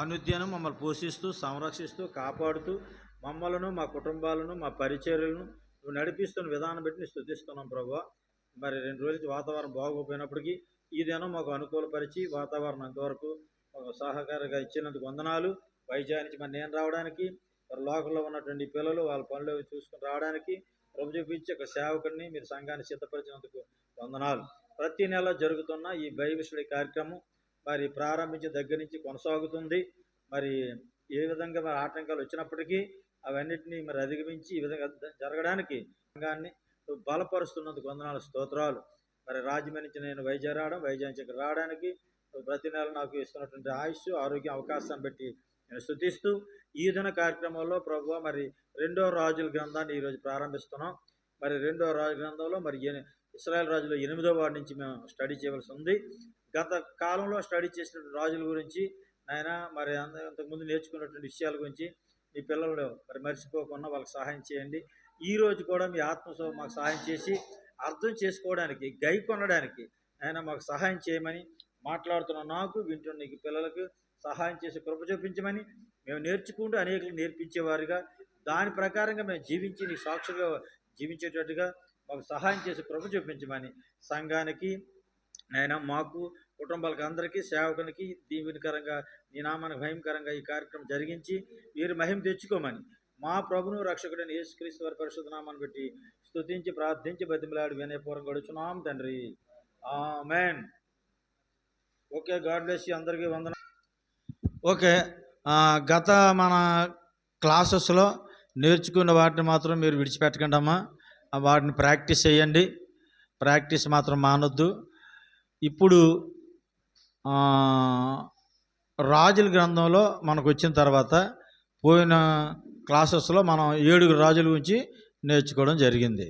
అనుదినం మమ్మల్ని పోషిస్తూ సంరక్షిస్తూ కాపాడుతూ మమ్మలను మా కుటుంబాలను మా పరిచర్యలను నువ్వు నడిపిస్తున్న విధానం బట్టి స్తుతిస్తున్నాం ప్రభువా. మరి 2 రోజుల నుంచి వాతావరణం బాగోపోయినప్పటికీ ఈ దినం మాకు అనుకూలపరిచి వాతావరణం అంతవరకు మాకు సహకారంగా ఇచ్చినందుకు వందనాలు. వైజాగ్ నుంచి మరి నేను రావడానికి, మరి లోకల్లో ఉన్నటువంటి పిల్లలు వాళ్ళ పనులు చూసుకుని రావడానికి ప్రభు చూపించి ఒక సేవకుడిని మీరు సంఘాన్ని సిద్ధపరిచినందుకు వందనాలు. ప్రతి నెల జరుగుతున్న ఈ బైబిల్ స్టడీ కార్యక్రమం మరి ప్రారంభించిన దగ్గర నుంచి కొనసాగుతుంది. మరి ఏ విధంగా మరి ఆటంకాలు వచ్చినప్పటికీ అవన్నిటినీ మరి అధిగమించి ఈ విధంగా జరగడానికి సంఘాన్ని బలపరుస్తున్నందుకు వందనాలు, స్తోత్రాలు. మరి రాజమండ్రి నుంచి నేను వైజాగ్ రావడం, వైజాగ్ నుంచి ఇక్కడ రావడానికి ప్రతి నెల నాకు ఇస్తున్నటువంటి ఆయుష్ ఆరోగ్యం అవకాశాన్ని బట్టి నేను స్తుతిస్తూ ఈ దిన కార్యక్రమంలో ప్రభువా మరి 2వ రాజుల గ్రంథాన్ని ఈరోజు ప్రారంభిస్తున్నాం. మరి 2వ రాజు గ్రంథంలో మరి ఇశ్రాయేల్ రాజులో 8వ వాడి నుంచి మేము స్టడీ చేయవలసి ఉంది. గత కాలంలో స్టడీ చేసినటువంటి రాజుల గురించి ఆయన మరి అంతకుముందు నేర్చుకున్నటువంటి విషయాల గురించి మీ పిల్లలు మరి మర్చిపోకుండా వాళ్ళకి సహాయం చేయండి. ఈరోజు కూడా మీ ఆత్మతో మాకు సహాయం చేసి అర్థం చేసుకోవడానికి కొనడానికి ఆయన మాకు సహాయం చేయమని మాట్లాడుతున్న నాకు వింటున్న నీకు పిల్లలకు సహాయం చేసి కృప చూపించమని మేము నేర్చుకుంటూ అనేకులు నేర్పించేవారుగా దాని ప్రకారంగా మేము జీవించి నీ సాక్షులుగా జీవించేటట్టుగా మాకు సహాయం చేసి కృప చూపించమని సంఘానికి ఆయన మాకు కుటుంబాలకు అందరికీ సేవకునికి దీవెనకరంగా నీ నామానికి మహిమకరంగా ఈ కార్యక్రమం జరిగించి వీరు మహిమ తెచ్చుకోమని మా ప్రభును రక్షకుడైన యేసుక్రీస్తు వారి పరిశుద్ధ నామాన్ని బట్టి స్తుతించి ప్రార్థించి బతిమలాడి వినయపూర్వకంగా గడుచున్నాం తండ్రి, ఆమేన్. ఓకే, గాడ్ బ్లెస్ యు, అందరికీ వందన. ఓకే, గత మన క్లాసెస్లో నేర్చుకున్న వాటిని మాత్రం మీరు విడిచిపెట్టకండి అమ్మా. వాటిని ప్రాక్టీస్ చేయండి, ప్రాక్టీస్ మాత్రం మానొద్దు. ఇప్పుడు రాజుల గ్రంథంలో మనకు వచ్చిన తర్వాత పోయిన క్లాసెస్లో మనం 7 రాజుల గురించి నేర్చుకోవడం జరిగింది.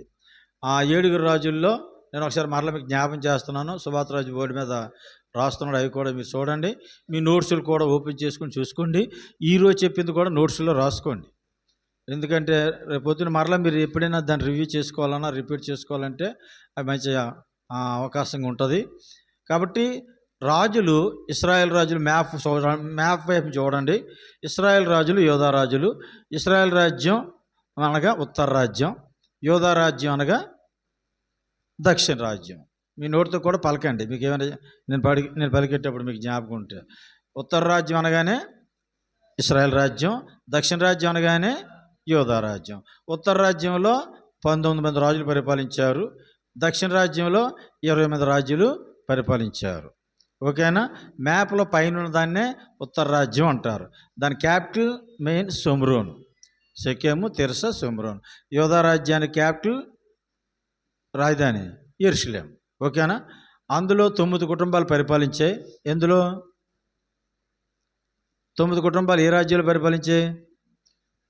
ఆ 7 రాజుల్లో నేను ఒకసారి మరలా మీకు జ్ఞాపం చేస్తున్నాను. సుభాత్ రాజు బోర్డు మీద రాస్తున్నాడు, అవి కూడా మీరు చూడండి. మీ నోట్సులు కూడా ఓపెన్ చేసుకుని చూసుకోండి. ఈరోజు చెప్పింది కూడా నోట్స్లో రాసుకోండి. ఎందుకంటే రేపు పొద్దున మరలా మీరు ఎప్పుడైనా దాన్ని రివ్యూ చేసుకోవాలన్నా రిపీట్ చేసుకోవాలంటే అది మంచి అవకాశంగా ఉంటుంది. కాబట్టి రాజులు, ఇశ్రాయేల్ రాజులు మ్యాప్ వైపు చూడండి. ఇశ్రాయేల్ రాజులు యోధా రాజులు. ఇశ్రాయేల్ రాజ్యం అనగా ఉత్తర రాజ్యం, యోధా రాజ్యం అనగా దక్షిణ రాజ్యం. మీ నోటితో కూడా పలకండి, మీకు ఏమైనా నేను పలికేటప్పుడు మీకు జ్ఞాపకం ఉంటే. ఉత్తర రాజ్యం అనగానే ఇశ్రాయేల్ రాజ్యం, దక్షిణ రాజ్యం అనగానే యోధా రాజ్యం. ఉత్తర రాజ్యంలో 19 మంది రాజులు పరిపాలించారు, దక్షిణ రాజ్యంలో 20 మంది రాజులు పరిపాలించారు. ఓకేనా? మ్యాప్లో పైన దాన్నే ఉత్తర రాజ్యం అంటారు. దాని క్యాపిటల్ మెయిన్ షోమ్రోన్, షెకెము, తిర్సా, షోమ్రోన్. యోధా రాజ్యానికి క్యాపిటల్ రాజధాని యెరూషలేం. ఓకేనా? అందులో 9 కుటుంబాలు పరిపాలించాయి. ఎందులో 9 కుటుంబాలు ఏ రాజ్యాలు పరిపాలించాయి?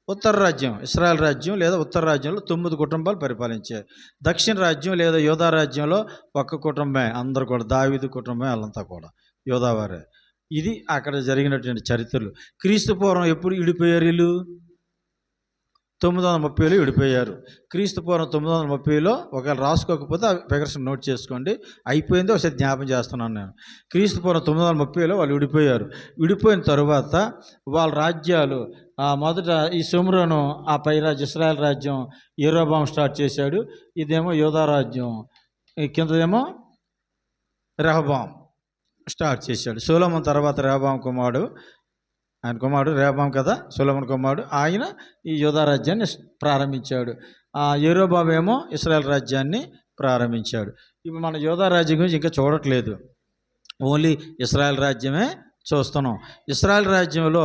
ఉత్తర రాజ్యం, ఇశ్రాయేల్ రాజ్యం లేదా ఉత్తర రాజ్యంలో 9 కుటుంబాలు పరిపాలించాయి. దక్షిణ రాజ్యం లేదా యోధా రాజ్యంలో 1 కుటుంబమే, అందరు కూడా దావీదు కుటుంబమే, వాళ్ళంతా కూడా యోధావారే. ఇది అక్కడ జరిగినటువంటి చరిత్రలు. క్రీస్తు పూర్వం ఎప్పుడు విడిపోయారు వీళ్ళు? 930లో విడిపోయారు. క్రీస్తు పూర్వం 930లో ఒకవేళ రాసుకోకపోతే ఆ ఫిగర్స్ నోట్ చేసుకోండి. అయిపోయింది, ఒకసారి జ్ఞాపం చేస్తున్నాను నేను. క్రీస్తు పూర్వం 930లో వాళ్ళు విడిపోయారు. విడిపోయిన తరువాత వాళ్ళ రాజ్యాలు మొదట ఈ షోమ్రోను, ఆ పై రాజ్యం ఇశ్రాయేల్ రాజ్యం యెరోబాము స్టార్ట్ చేశాడు. ఇదేమో యోధా రాజ్యం, ఈ కిందదేమో రెహబాము స్టార్ట్ చేశాడు. సొలొమోను తర్వాత రెహబాము కుమారుడు, ఆయన కుమారుడు రెహబాము కదా, సొలొమోను కుమారుడు. ఆయన ఈ యోధా రాజ్యాన్ని ప్రారంభించాడు. యెరోబాము ఏమో ఇశ్రాయేల్ రాజ్యాన్ని ప్రారంభించాడు. ఇప్పుడు మన యోధా రాజ్యం గురించి ఇంకా చూడట్లేదు, ఓన్లీ ఇశ్రాయేల్ రాజ్యమే చూస్తున్నాం. ఇశ్రాయేల్ రాజ్యంలో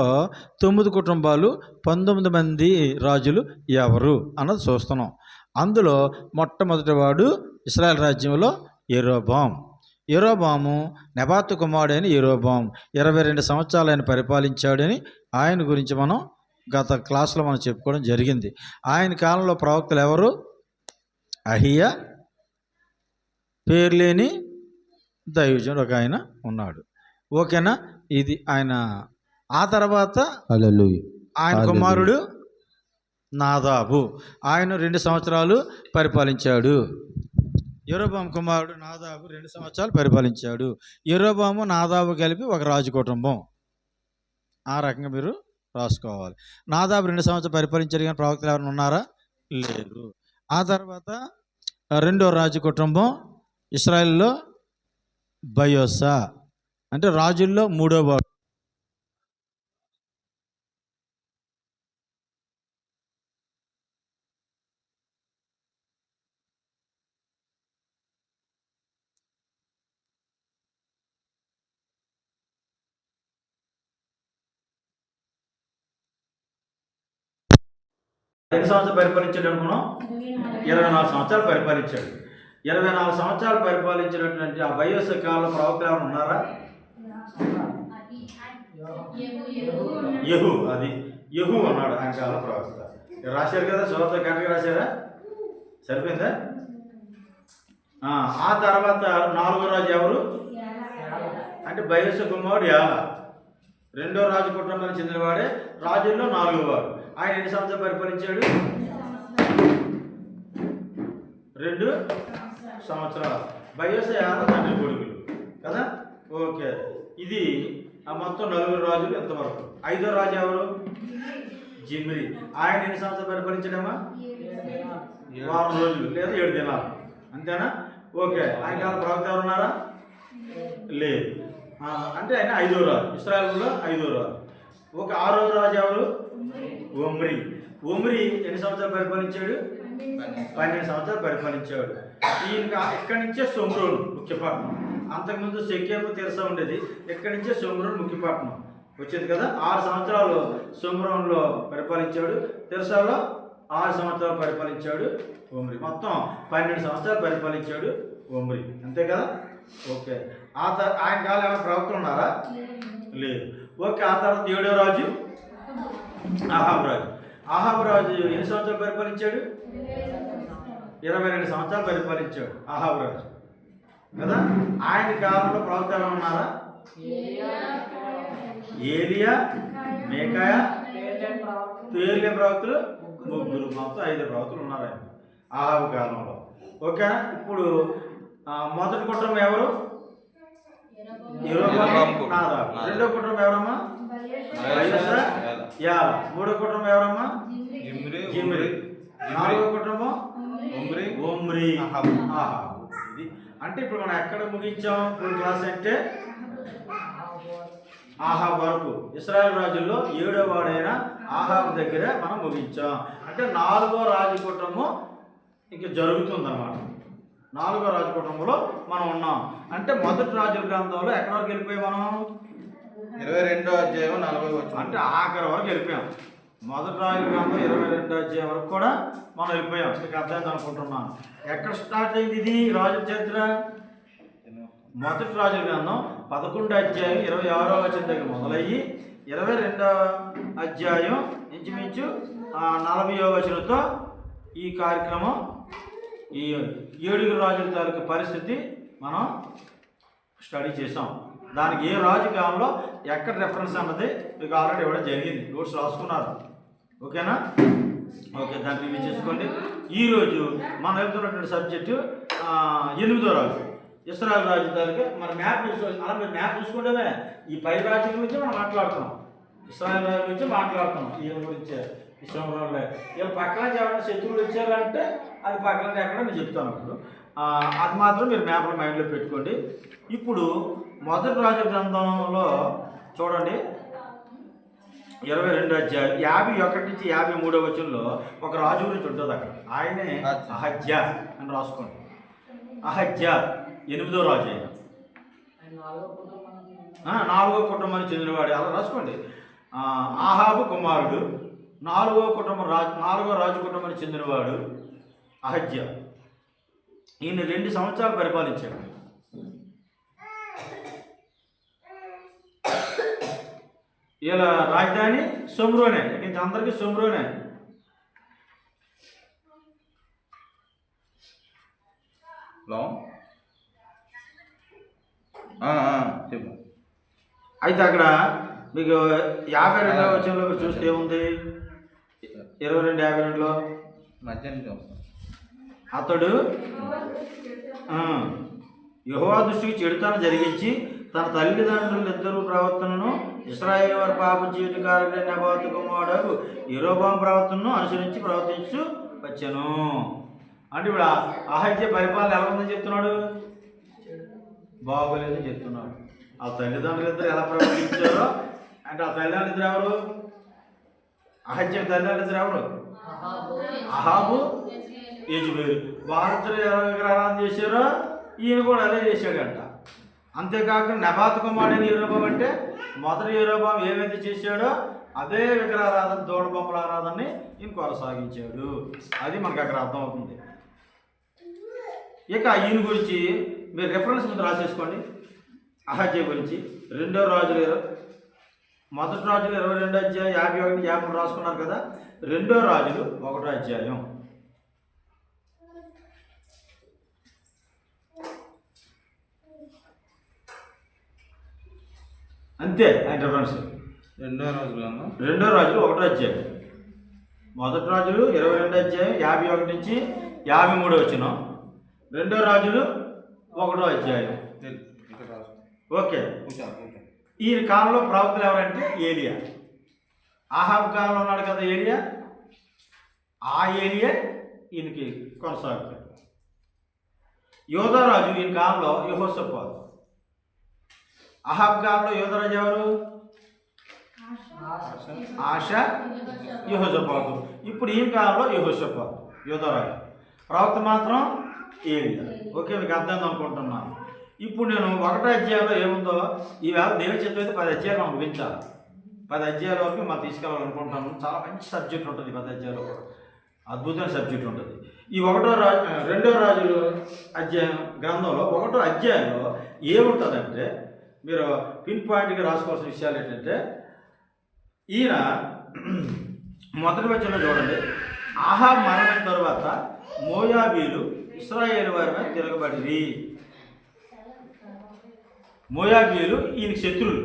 9 కుటుంబాలు, 19 మంది రాజులు ఎవరు అన్నది చూస్తున్నాం. అందులో మొట్టమొదటి వాడు ఇశ్రాయేల్ రాజ్యంలో యెరోబాము. యెరోబాము నెబాతు కుమారుడైన యెరోబాము 22 సంవత్సరాలు ఆయన పరిపాలించాడని ఆయన గురించి మనం గత క్లాసులో మనం చెప్పుకోవడం జరిగింది. ఆయన కాలంలో ప్రవక్తలు ఎవరు? అహియా, పేర్లేని దైవజనుడు ఒక ఆయన ఉన్నాడు. ఓకేనా? ఇది ఆయన. ఆ తర్వాత ఆయన కుమారుడు నాదాబు, ఆయన 2 సంవత్సరాలు పరిపాలించాడు. యెరోబాము కుమారుడు నాదాబు 2 సంవత్సరాలు పరిపాలించాడు. యెరోబాము నాదాబు కలిపి ఒక రాజు కుటుంబం. ఆ రకంగా మీరు రాసుకోవాలి. నాదాబు 2 సంవత్సరాలు పరిపాలించారు, కానీ ప్రవక్తలు ఎవరైనా ఉన్నారా? లేరు. ఆ తర్వాత రెండో రాజు కుటుంబం ఇశ్రాయేలులో బయోసా, అంటే రాజుల్లో మూడో వాడు. ఎన్ని సంవత్సరాలు పరిపాలించాడు అనుకున్నాం? 24 సంవత్సరాలు పరిపాలించాడు. 24 సంవత్సరాలు పరిపాలించినటువంటి ఆ బయోసా కాలంలో ప్రవక్తలు ఎవరు ఉన్నారా? యెహూ అన్నాడు ఆయన కాలంలో ప్రవక్త. రాశారు కదా, సువార్త గంటగా రాశారా? సరిపోయిందా? ఆ తర్వాత 4వ రాజు ఎవరు అంటే బయోసా కుమారుడు యాలా. రెండో రాజు కుటుంబానికి చెందినవాడే, రాజుల్లో 4వ వాడు. ఆయన ఎన్ని సంవత్సరాలు పరిపాలించాడు? 2 సంవత్సరాలు. బయోసా యాలా తండ్రి కొడుకులు కదా. ఓకే, ఇది మొత్తం 4 రాజులు ఎంతవరకు. 5వ రాజు ఎవరు? జిమ్రీ. ఆయన ఎన్ని సంవత్సరాలు పరిపాలించాడమ్మా? 1 వారం రోజులు లేదా 7 దినాలు, అంతేనా? ఓకే, ఆయన కాలం ప్రవక్త ఎవరు ఉన్నారా? లేదు. అంటే ఆయన 5వ రాజు, ఇశ్రాయేలులో 5వ రాజు. ఒక 6వ రాజు ఎవరు? ఒమ్రీ ఎన్ని సంవత్సరాలు పరిపాలించాడు? 12 సంవత్సరాలు పరిపాలించాడు. ఈయన ఇక్కడి నుంచే షోమ్రోను ముఖ్యపట్నం. అంతకుముందు షెకెము తిర్సా ఉండేది, ఇక్కడి నుంచే షోమ్రోను ముఖ్యపట్నం వచ్చేది కదా. 6 సంవత్సరాలు షోమ్రోన్లో పరిపాలించాడు, తిర్సాలో 6 సంవత్సరాలు పరిపాలించాడు ఒమ్రీ. మొత్తం 12 సంవత్సరాలు పరిపాలించాడు ఒమ్రీ, అంతే కదా. ఓకే, ఆయన కాలం ఏమైనా ప్రవక్తలు ఉన్నారా? లేదు. ఓకే, ఆ తర్వాత 7వ రాజు అహాబు రాజు ఎన్ని సంవత్సరాలు పరిపాలించాడు? 22 సంవత్సరాలు పరిపాలించాడు అహాబు రాజు కదా. ఆయన కాలంలో ప్రవక్తలు ఉన్నారా? ఏలియా, మీకాయా, పేర్లే ప్రవక్తలు 3, మొత్తం 5 ప్రవక్తలు ఉన్నారు ఆయన అహాబు కాలంలో. ఓకే, ఇప్పుడు మొదటి కుటుంబం ఎవరు? నాదాబు. రెండో కుటుంబం ఎవరమ్మా? బయోసా, యాలా. మూడో కుటుంబం ఎవరమ్మా? జిమ్రీ. 4వ కుటుంబం ఒమ్రీ, అహాబు. ఇది అంటే ఇప్పుడు మనం ఎక్కడ ముగించాం ఇప్పుడు క్లాస్ అంటే ఆహాబు వరకు. ఇశ్రాయేలు రాజుల్లో 7వ వాడైన ఆహాబు దగ్గర మనం ముగించాం. అంటే 4వ రాజు కుటుంబం ఇంకా జరుగుతుందన్నమాట. 4వ రాజు కుటుంబంలో మనం ఉన్నాం. అంటే మొదటి రాజుల గ్రంథంలో ఎక్కడి వరకు వెళ్ళిపోయాం మనం? 22వ అధ్యాయం 40వ వచనం, అంటే ఆఖరి వరకు వెళ్ళిపోయాం. మొదటి రాజుల గ్రంథం 22వ అధ్యాయం వరకు కూడా మనం వెళ్ళిపోయాం. మీకు అర్థమైంది అనుకుంటున్నాను. ఎక్కడ స్టార్ట్ అయింది ఇది రాజుల చరిత్ర? మొదటి రాజుల గ్రంథం 11వ అధ్యాయం 26వ వచనం దగ్గర మొదలయ్యి 22వ అధ్యాయం ఇంచుమించు 40వ వచనంతో ఈ కార్యక్రమం, ఈ 7 రాజుల తాలూకు పరిస్థితి మనం స్టడీ చేసాం. దానికి ఏ రాజు కాలంలో ఎక్కడ రెఫరెన్స్ అన్నది మీకు ఆల్రెడీ ఇవ్వడం జరిగింది, నోట్స్ రాసుకున్నారు. ఓకేనా? ఓకే, దాన్ని రివ్యూ చేసుకోండి. ఈరోజు మనం వెళ్తున్నటువంటి సబ్జెక్టు 8వ రాజు ఇశ్రాయేలు రాజు తాలూకు. మన మ్యాప్ చూసుకోవాలి, అలా మీరు మ్యాప్ చూసుకుంటే ఈ 10 రాజుల గురించి మనం మాట్లాడుతున్నాం, ఇశ్రాయేలు రాజు గురించి మాట్లాడుతున్నాం. ఈయన గురించే ఇష్టంలో ఇలా పక్కన ఎవరైనా శత్రువులు వచ్చారంటే అది పక్కన ఎక్కడ నేను చెప్తాను. అప్పుడు అది మాత్రం మీరు మ్యాప్లో మైండ్లో పెట్టుకోండి. ఇప్పుడు మొదటి రాజు గ్రంథంలో చూడండి 22వ అధ్యాయం 51 నుంచి 53వ వచనంలో ఒక రాజు గురించి ఉంటుంది అక్కడ. ఆయనే అహజ్యా అని రాసుకోండి. అహజ్యా 8వ రాజు అయిన 4వ కుటుంబానికి చెందినవాడు, అలా రాసుకోండి. ఆహాబు కుమారుడు, 4వ రాజు కుటుంబానికి చెందినవాడు అహజ్యా. ఈయన 2 సంవత్సరాలు పరిపాలించాడు. ఇలా రాజధాని షోమ్రోనే, ఇంక అందరికీ షోమ్రోనే. చెప్పు. అయితే అక్కడ మీకు 52వ వచనంలో మీరు చూస్తే ఏముంది? 22:52లో అతడు యెహోవా దృష్టికి చెడుతనం జరిగించి తన తల్లిదండ్రులు ఇద్దరు ప్రవర్తనను ఇశ్రాయేలు వారి పాప జీవితకారుడైన నెబాతు కుమారుడు యెరొబోము ప్రవర్తనను అనుసరించి ప్రవర్తించు వచ్చాను. అంటే ఇప్పుడు అహజ్య పరిపాలన ఎలా ఉందని చెప్తున్నాడు? బాగోలేదని చెప్తున్నాడు. ఆ తల్లిదండ్రులు ఇద్దరు ఎలా ప్రవర్తించారో అంటే ఆ తల్లిదండ్రులు ఇద్దరు ఎవరు? అహజ్య తల్లిదండ్రులు ఇద్దరు ఎవరు? అహాబు, యెజెబెలు. వాళ్ళిద్దరు ఎలా విగ్రహారాధన చేశారో ఈయన కూడా అదే చేశాడంట. అంతేకాక నెబాతు కుమారుడైన యెరొబోము అంటే మొదటి యెరొబోము ఏమైతే చేశాడో అదే విగ్రహారాధన, దూడబొమ్మల ఆరాధనని ఈయన కొనసాగించాడు. అది మనకు అక్కడ అర్థమవుతుంది. ఇక ఈయన గురించి మీరు రెఫరెన్స్ ముందు రాసేసుకోండి. అహజ్య గురించి 2వ రాజులు, మొదటి రాజులు 22వ అధ్యాయం 51, 53 రాసుకున్నారు కదా. 2వ రాజులు 1వ అధ్యాయం. అంతే ఆయన రెఫరెన్స్. 2వ రాజులు 2వ రాజులు 1వ అధ్యాయం. మొదటి రాజులు 22వ అధ్యాయం 51 నుంచి 53 వచనం. 2వ రాజులు 1వ అధ్యాయం. ఓకే. ఈయన కాలంలో ప్రవక్తలు ఎవరంటే ఏలియా. ఆహాబు కాలంలో ఉన్నాడు కదా ఏలియా, ఆ ఏలియా ఈయనకి కొనసాగుతాడు. యోధారాజు ఈయన కాలంలో యెహోషాపాతు. అహాబ్ కాలంలో యోధారాజు ఎవరు? ఆషా, యెహోషాపాతు. ఇప్పుడు ఈయన కాలంలో యెహోషాపాతు యోధారాజు. ప్రవక్త మాత్రం ఏలియా. ఓకే, మీకు అర్థం అనుకుంటున్నాను. ఇప్పుడు నేను 1వ అధ్యాయంలో ఏముందో ఈవేళ దేవుని చిత్తం అయితే 10 అధ్యాయాలు మనం ముగించాలి. 10 అధ్యాయాల వరకు మనం తీసుకెళ్ళాలనుకుంటున్నాను. చాలా మంచి సబ్జెక్ట్ ఉంటుంది 10 అధ్యాయాలు కూడా, అద్భుతమైన సబ్జెక్ట్ ఉంటుంది. ఈ 2వ రాజులు అధ్యాయం గ్రంథంలో 1వ అధ్యాయంలో ఏముంటుందంటే మీరు పిన్ పాయింట్గా రాసుకోవాల్సిన విషయాలు ఏంటంటే ఈయన మొదటి వచనంలో చూడండి. ఆహాబు మరణం తర్వాత మోయాబీలు ఇశ్రాయేలు వారి మీద తిరగబడిరి. మోయాబీయులు ఈయనకి శత్రువులు.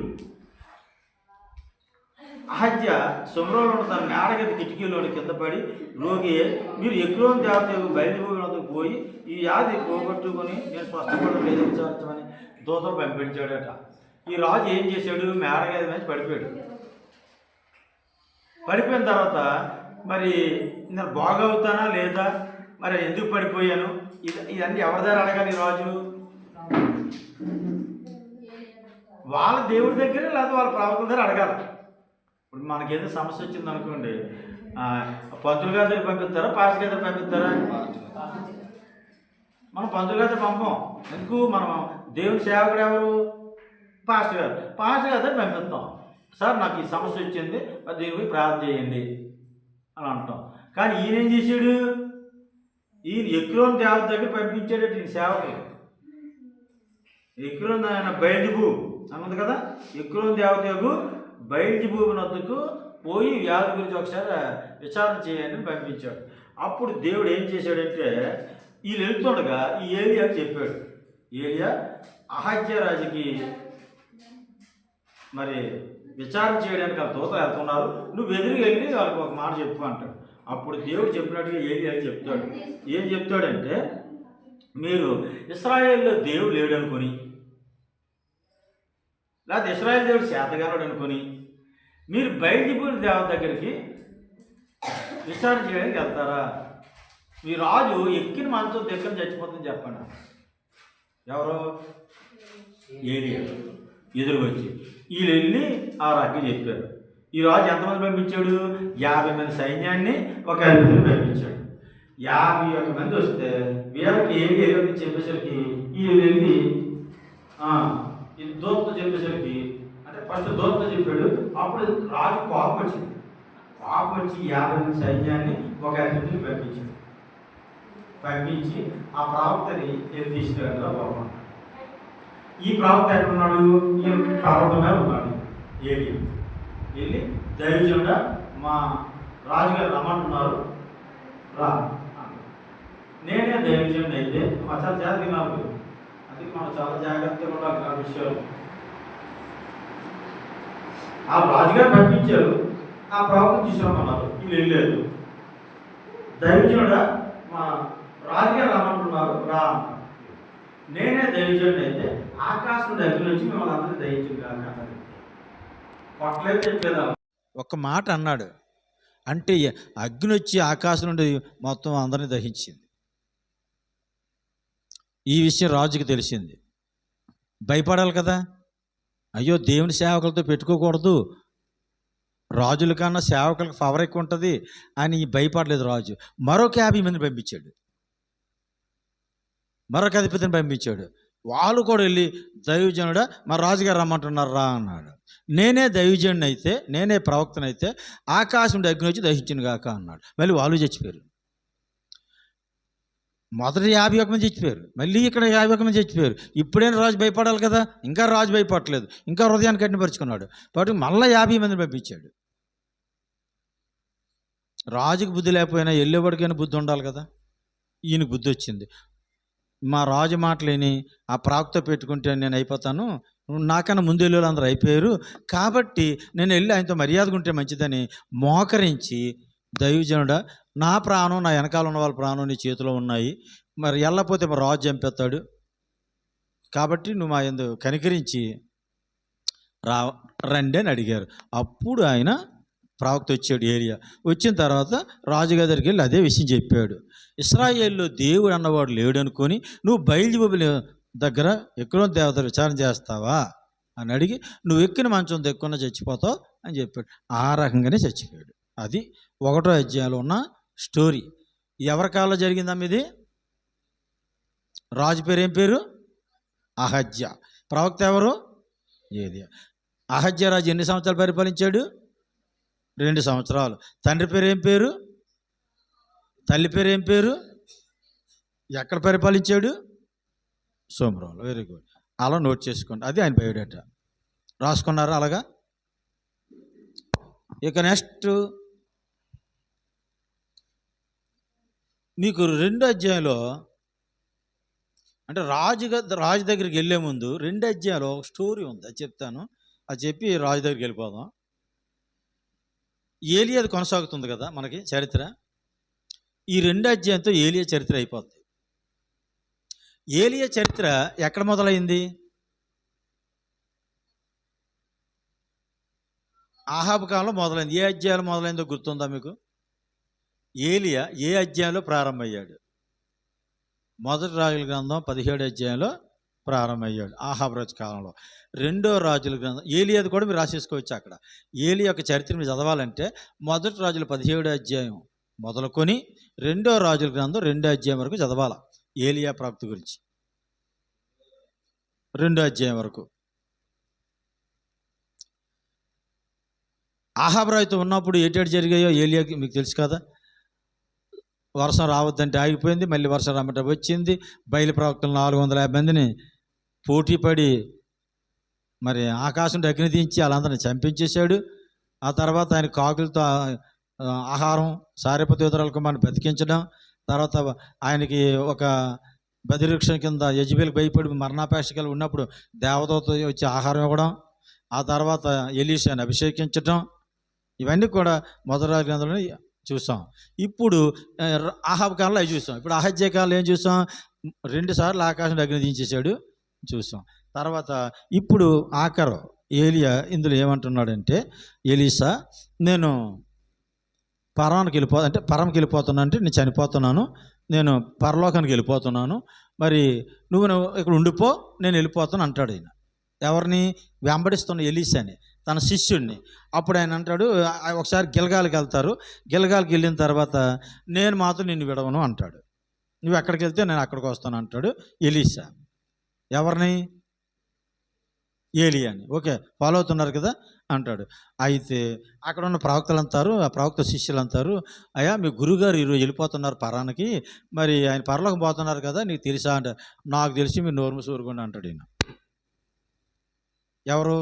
అహజ్య శుభ్రంలో తన మేడగది కిటికీలోని కింద పడి రోగి, మీరు ఎక్రోను దేవత బయలుదేరి పోయి ఈ వ్యాధి పోగొట్టుకొని నేను స్వస్థపడడం లేదు విచారించమని దూతలు పంపించాడట. ఈ రాజు ఏం చేశాడు? మేడగది మీద పడిపోయాడు. పడిపోయిన తర్వాత మరి నేను బాగవుతానా లేదా, మరి ఎందుకు పడిపోయాను, ఇవన్నీ ఎవరి దగ్గర అడగాలి? రాజు వాళ్ళ దేవుడి దగ్గర లేదా వాళ్ళ ప్రవక్తల దగ్గర అడగాలి. ఇప్పుడు మనకేదో సమస్య వచ్చింది అనుకోండి, పంతులు గారి దగ్గర పంపిస్తారా, పాస్టర్ గారి దగ్గర పంపిస్తారా? మనం పంతులు గారి దగ్గర పంపం. ఎందుకు? మనం దేవుని సేవకుడు ఎవరు? పాస్టర్ గారు. పాస్టర్ గారి దగ్గర పంపిస్తాం. సార్ నాకు ఈ సమస్య వచ్చింది, దీని పోయి ప్రార్థన చేయండి అని అంటాం. కానీ ఈయన ఏం చేశాడు? ఈయన ఎక్రోను దేవత దగ్గర పంపించాడట ఈయన సేవకులు. ఎక్రోను ఆయన బయలుదేరు అన్నది కదా, ఎక్రోను దేవతకు బయలుదేరు వద్దకు పోయి వ్యాధి గురించి ఒకసారి విచారణ చేయండి పంపించాడు. అప్పుడు దేవుడు ఏం చేశాడంటే వీళ్ళు వెళ్తుండగా ఈ ఏలియా చెప్పాడు. ఏలియా అహజ్య రాజుకి మరి విచారణ చేయడానికి వాళ్ళ దూతలు వెళ్తున్నారు, నువ్వు ఎదురుగా వెళ్ళి వాళ్ళకి ఒక మాట చెప్పు అంటాడు. అప్పుడు దేవుడు చెప్పినట్టుగా ఏలియా చెప్తాడు. ఏం చెప్తాడంటే, మీరు ఇశ్రాయేల్లో దేవుడు లేడు అనుకొని, లేకపోతే ఇశ్రాయేల్ దేవుడు శాతగానుడు అనుకొని మీరు బయలుదేరి దేవత దగ్గరికి విచారణ చేయడానికి వెళ్తారా? మీ రాజు ఎక్కిన మంచం దగ్గర చచ్చిపోతుందని చెప్పండి. ఎవరో ఏలియా ఎదురు వచ్చి వీళ్ళు వెళ్ళి ఆ రకంగా చెప్పారు. ఈ రాజు ఎంతమంది పంపించాడు? 50 మంది సైన్యాన్ని, ఒక 5 మంది పంపించాడు. 51 మంది వస్తే వీళ్ళకి ఏలియా చెప్పేసరికి వీళ్ళు వెళ్ళి ఇది దూతతో చెప్పేసరికి, అంటే ఫస్ట్ దూతతో చెప్పాడు. అప్పుడు రాజు కోపం వచ్చింది. కోపం వచ్చి 50 మంది సైన్యాన్ని, ఒక 5 మందిని పంపించాడు. పంపించి ఆ ప్రవక్తని వెళ్ళి తీసుకెళ్ళారు బాబు. ఈ ప్రవక్త ఎక్కడ ఉన్నాడు? ఈ పర్వతం మీద ఉన్నాడు ఏలియా. వెళ్ళి దైవజనుడా మా రాజుగారు రమ్మంటున్నారు రా. నేనే దైవజనుడు అయితే మా చాలా జాగ్రత్తగా నాకు, అందుకే మనం చాలా జాగ్రత్తగా ఉండాలి ఆ విషయాలు. ఆ రాజుగారు పంపించారు, ఆ ప్రవక్త తీసుకురమ్మన్నారు. వీళ్ళు వెళ్ళారు. దైవజనుడా మా రాజుగారు రమ్మంటున్నారు రా. నేనే దైవజనుడు అయితే ఆకాశం దగ్గర నుంచి మిమ్మల్ని అందరూ దయించింది కాక కొట్టలేదు చెప్పేదా ఒక మాట అన్నాడు, అంటే అగ్ని వచ్చి ఆకాశం నుండి మొత్తం అందరిని దహించింది. ఈ విషయం రాజుకి తెలిసింది. భయపడాలి కదా, అయ్యో దేవుని సేవకులతో పెట్టుకోకూడదు, రాజుల కన్నా సేవకులకు పవర్ ఎక్కువ ఉంటుంది అని భయపడలేదు రాజు. మరొక 50 మందిని పంపించాడు, మరొక అధిపతిని పంపించాడు. వాళ్ళు కూడా వెళ్ళి, దైవజనుడా మా రాజుగారు రమ్మంటున్నారు రా అన్నాడు. నేనే దైవజనుని అయితే, నేనే ప్రవక్తనైతే ఆకాశం అగ్ని వచ్చి దహించును గాక అన్నాడు. మళ్ళీ వాళ్ళు చచ్చిపోయారు. మొదటి 51 మంది చచ్చిపోయారు, మళ్ళీ ఇక్కడ 51 మంది చచ్చిపోయారు. ఇప్పుడైనా రాజు భయపడాలి కదా, ఇంకా రాజు భయపడలేదు, ఇంకా హృదయాన్ని కట్టిపరుచుకున్నాడు. కాబట్టి మళ్ళీ 50 మందిని పంపించాడు. రాజుకు బుద్ధి లేకపోయినా వెళ్ళేవాడికైనా బుద్ధి ఉండాలి కదా. ఈయనకు బుద్ధి వచ్చింది. మా రాజు మాటలేని ఆ ప్రాక్తో పెట్టుకుంటే నేను అయిపోతాను, నాకన్నా ముందు వెళ్ళి అందరూ అయిపోయారు, కాబట్టి నేను వెళ్ళి ఆయనతో మర్యాదగా ఉంటే మంచిదని మోకరించి, దైవజనుడా నా ప్రాణం నా వెనకాల ఉన్న వాళ్ళ ప్రాణం నీ చేతిలో ఉన్నాయి, మరి వెళ్ళకపోతే మరి రాజు చంపేస్తాడు, కాబట్టి నువ్వు మా యందు కనికరించి రండి అని అడిగారు. అప్పుడు ఆయన ప్రవక్త వచ్చాడు. ఏలియా వచ్చిన తర్వాత రాజుగారి దగ్గరికి వెళ్ళి అదే విషయం చెప్పాడు. ఇశ్రాయేల్లో దేవుడు అన్నవాడు లేడు అనుకొని నువ్వు బయలుదేరి దగ్గర ఎక్కడో దేవతలు విచారణ చేస్తావా అని అడిగి, నువ్వు ఎక్కిన మంచం దెక్కున్న చచ్చిపోతావు అని చెప్పాడు. ఆ రకంగానే చచ్చిపోయాడు. అది 1వ అధ్యాయంలో ఉన్న స్టోరీ. ఎవరి కాలంలో జరిగిందమ్మ ఇది? రాజు పేరు ఏం పేరు? అహజ్యా. ప్రవక్త ఎవరు? ఏలియా. అహజ్యా రాజు ఎన్ని సంవత్సరాలు పరిపాలించాడు? 2 సంవత్సరాలు. తండ్రి పేరు ఏం పేరు? తల్లి పేరు ఏం పేరు? ఎక్కడ పరిపాలించాడు? సోమరంలో. Very good. అలా నోట్ చేసుకోండి. అది ఆయన బయోడేటా. రాసుకున్నారా అలాగా? ఇక నెక్స్ట్ మీకు 2వ అధ్యాయంలో, అంటే రాజు దగ్గరికి వెళ్ళే ముందు 2వ అధ్యాయంలో ఒక స్టోరీ ఉంది, అది చెప్తాను. అది చెప్పి రాజు దగ్గరికి వెళ్ళిపోదాం. ఏలియాది కొనసాగుతుంది కదా మనకి చరిత్ర. ఈ 2వ అధ్యాయంతో ఏలియా చరిత్ర అయిపోతుంది. ఏలియా చరిత్ర ఎక్కడ మొదలైంది? ఆహాబు కాలంలో మొదలైంది. ఏ అధ్యాయంలో మొదలైందో గుర్తుందా మీకు? ఏలియా ఏ అధ్యాయంలో ప్రారంభమయ్యాడు? మొదటి రాజుల గ్రంథం 17వ అధ్యాయంలో ప్రారంభమయ్యాడు ఆహాబు రాజు కాలంలో. 2వ రాజుల గ్రంథం ఏలియాది కూడా మీరు రాసేసుకోవచ్చు. అక్కడ ఏలియా యొక్క చరిత్ర మీరు చదవాలంటే మొదటి రాజుల 17వ అధ్యాయం మొదలుకొని 2వ రాజుల గ్రంథం 2వ అధ్యాయం వరకు చదవాల. ఏలియా ప్రాప్తి గురించి 2వ అధ్యాయం వరకు. ఆహాబు రాజుతో ఉన్నప్పుడు ఏటేటి జరిగాయో ఏలియాకి మీకు తెలుసు కదా. వర్షం రావద్దంటే ఆగిపోయింది, మళ్ళీ వర్షం రమ్మంటే వచ్చింది. బయలు ప్రవక్తలు 450 మందిని పోటీపడి మరి ఆకాశం అగ్ని దించి వాళ్ళందరినీ చంపించేశాడు. ఆ తర్వాత ఆయన కాకులతో ఆహారం సారెపతి ఉదరాల కుమారుని బతికించడం, తర్వాత ఆయనకి ఒక బదివృక్షం కింద యజ్బేలుకి భయపడి మరణాపేక్షకలు ఉన్నప్పుడు దేవదూత వచ్చి ఆహారం ఇవ్వడం, ఆ తర్వాత ఎలీషాని అభిషేకించడం, ఇవన్నీ కూడా మొదటి రాజుల గ్రంథంలో చూసాం. ఇప్పుడు ఆహాబు కాలంలో అవి చూసాం. ఇప్పుడు అహజ్యా కాలంలో ఏం చూసాం? 2 సార్లు ఆకాశం అగ్ని దించేశాడు చూసాం. తర్వాత ఇప్పుడు ఆఖరు ఏలియా ఇందులో ఏమంటున్నాడంటే, ఎలీషా నేను పరంకి వెళ్ళిపోతున్నా అంటే నేను చనిపోతున్నాను, నేను పరలోకానికి వెళ్ళిపోతున్నాను, మరి నువ్వు ఇక్కడ ఉండిపో, నేను వెళ్ళిపోతాను అంటాడు. ఆయన ఎవరిని వెంబడిస్తున్న? ఎలీషాని, తన శిష్యుడిని. అప్పుడు ఆయన అంటాడు, ఒకసారి గిల్గాల్కి వెళ్తారు, గిల్గాల్కి వెళ్ళిన తర్వాత నేను మాత్రం నిన్ను విడవను అంటాడు. నువ్వు ఎక్కడికి వెళ్తే నేను అక్కడికి వస్తాను అంటాడు ఎలీషా. ఎవరిని? ఏలియాని. ఓకే, ఫాలో అవుతున్నారు కదా అంటాడు. అయితే అక్కడ ఉన్న ప్రవక్తలు అంటారు, ఆ ప్రవక్త శిష్యులు అంటారు, అయ్యా మీ గురుగారు ఈరోజు వెళ్ళిపోతున్నారు పరానికి, మరి ఆయన పరలోకం పోతున్నారు కదా, నీకు తెలుసా అంటారు. నాకు తెలిసి మీరు నోరు మూసి ఊరుకోండి అంటాడు ఈయన. ఎవరు?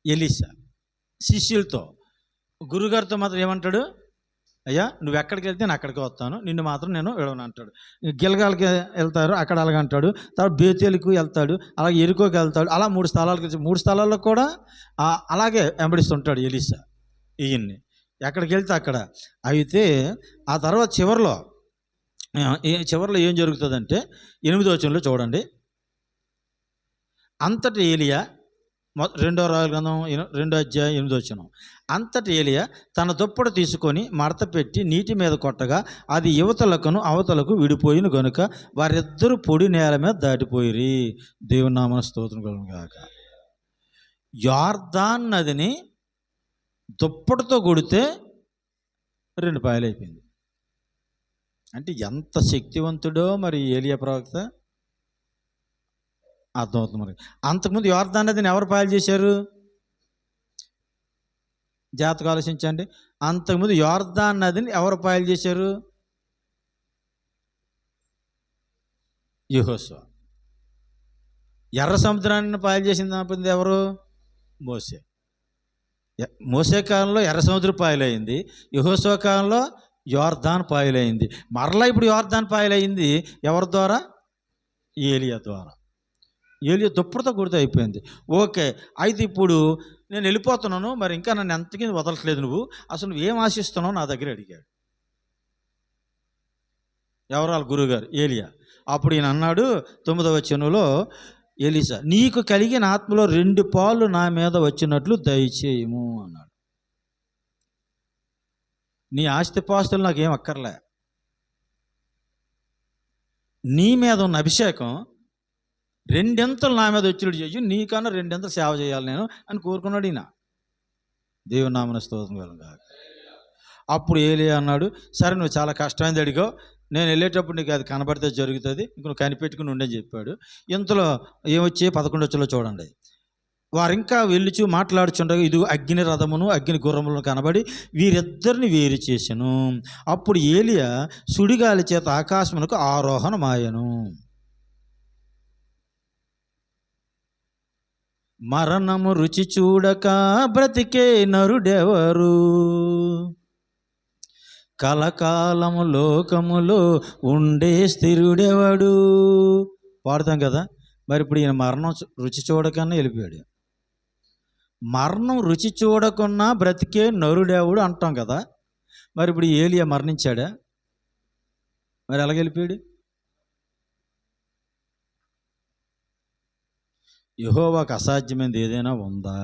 ఎలీషా శిష్యులతో. గురుగారితో మాత్రం ఏమంటాడు? అయ్యా నువ్వు ఎక్కడికి వెళ్తే నేను అక్కడికి వస్తాను, నిన్ను మాత్రం నేను విడవను అంటాడు. గిల్గాల్కి వెళ్తారు, అక్కడ అలాగ అంటాడు. తర్వాత బేతేలుకు వెళ్తాడు, అలాగే ఎరుకోకి వెళ్తాడు. అలా 3 స్థలాలకు 3 స్థలాల్లో కూడా అలాగే వెంబడిస్తుంటాడు ఎలీషా ఈయన్ని, ఎక్కడికి వెళ్తే అక్కడ. అయితే ఆ తర్వాత చివరిలో ఏం జరుగుతుందంటే 8వ వచనంలో చూడండి. అంతటి ఏలియా రెండో రాజుల గ్రంథం 2:8 అంతటి ఏలియా తన దుప్పటి తీసుకొని మడత పెట్టి నీటి మీద కొట్టగా అది యువతలకును అవతలకు విడిపోయిన గనుక వారిద్దరూ పొడి నేల మీద దాటిపోయిరి. దేవుని నామమున స్తోత్రం కలుగును గాక. యొర్దాను నదిని దుప్పటితో కొడితే 2 పాయలు అయిపోయింది. అంటే ఎంత శక్తివంతుడో మరి ఏలియా ప్రవక్త అర్థమవుతుంది. మరి అంతకుముందు యొర్దాను నదిని ఎవరు పాయలు చేశారు? జాగ్రత్తగా ఆలోచించండి. అంతకుముందు యొర్దాను నదిని ఎవరు పాయలు చేశారు? యెహోషువ. ఎర్ర సముద్రాన్ని పాయలు చేసింది ఎవరు? మోసే. మోసే కాలంలో ఎర్ర సముద్రం పాయలైంది, యెహోషువ కాలంలో యొర్దాను పాయలైంది. మరలా ఇప్పుడు యొర్దాను పాయలైంది ఎవరి ద్వారా? ఏలియా ద్వారా. ఏలియా దుప్పటితో కొడితే అయిపోయింది. ఓకే, అయితే ఇప్పుడు నేను వెళ్ళిపోతున్నాను, మరి ఇంకా నన్ను ఎంతకీ వదలట్లేదు, నువ్వు అసలు నువ్వేం ఆశిస్తున్నావు నా దగ్గర అడిగాడు. ఎవరు? వాళ్ళ గురువుగారు ఏలియా. అప్పుడు ఈయన అన్నాడు 9వ వచనంలో, ఎలీషా నీకు కలిగిన ఆత్మలో 2 పాలు నా మీద వచ్చినట్లు దయచేయము అన్నాడు. నీ ఆస్తిపాస్తులు నాకేం అక్కర్లే, నీ మీద ఉన్న అభిషేకం 2 నా మీద వచ్చినట్టు చేయు, నీకన్నా 2 సేవ చేయాలి నేను అని కోరుకున్నాడు ఈయన. దేవుని నామమున స్తోత్రం కలుగును గాక. అప్పుడు ఏలియా అన్నాడు, సరే నువ్వు చాలా కష్టమైంది అడిగావు, నేను వెళ్ళేటప్పుడు నీకు అది కనబడితే జరుగుతుంది, ఇంక నువ్వు కనిపెట్టుకుని ఉండని చెప్పాడు. ఇంతలో ఏమొచ్చి 11వ వచనంలో చూడండి, వారు ఇంకా వెళ్ళుచు మాట్లాడుచుండగా ఇదిగో అగ్ని రథమును అగ్ని గుర్రములను కనబడి వీరిద్దరిని వేరు చేసెను. అప్పుడు ఏలియా సుడిగాలి చేత ఆకాశమునకు ఆరోహణమాయెను. మరణము రుచి చూడక బ్రతికే నరుడెవరు, కలకాలము లోకములో ఉండే స్థిరుడెవడు. పాడుతాం కదా. మరి ఇప్పుడు ఈయన మరణం రుచి చూడకన్నా వెళ్ళిపోయాడు. మరణం రుచి చూడకున్నా బ్రతికే నరుడెవడు అంటాం కదా. మరి ఇప్పుడు ఏలియా మరణించాడా? మరి ఎలాగ వెళ్ళిపోయాడు? యెహోవాకు అసాధ్యమైనది ఏదైనా ఉందా?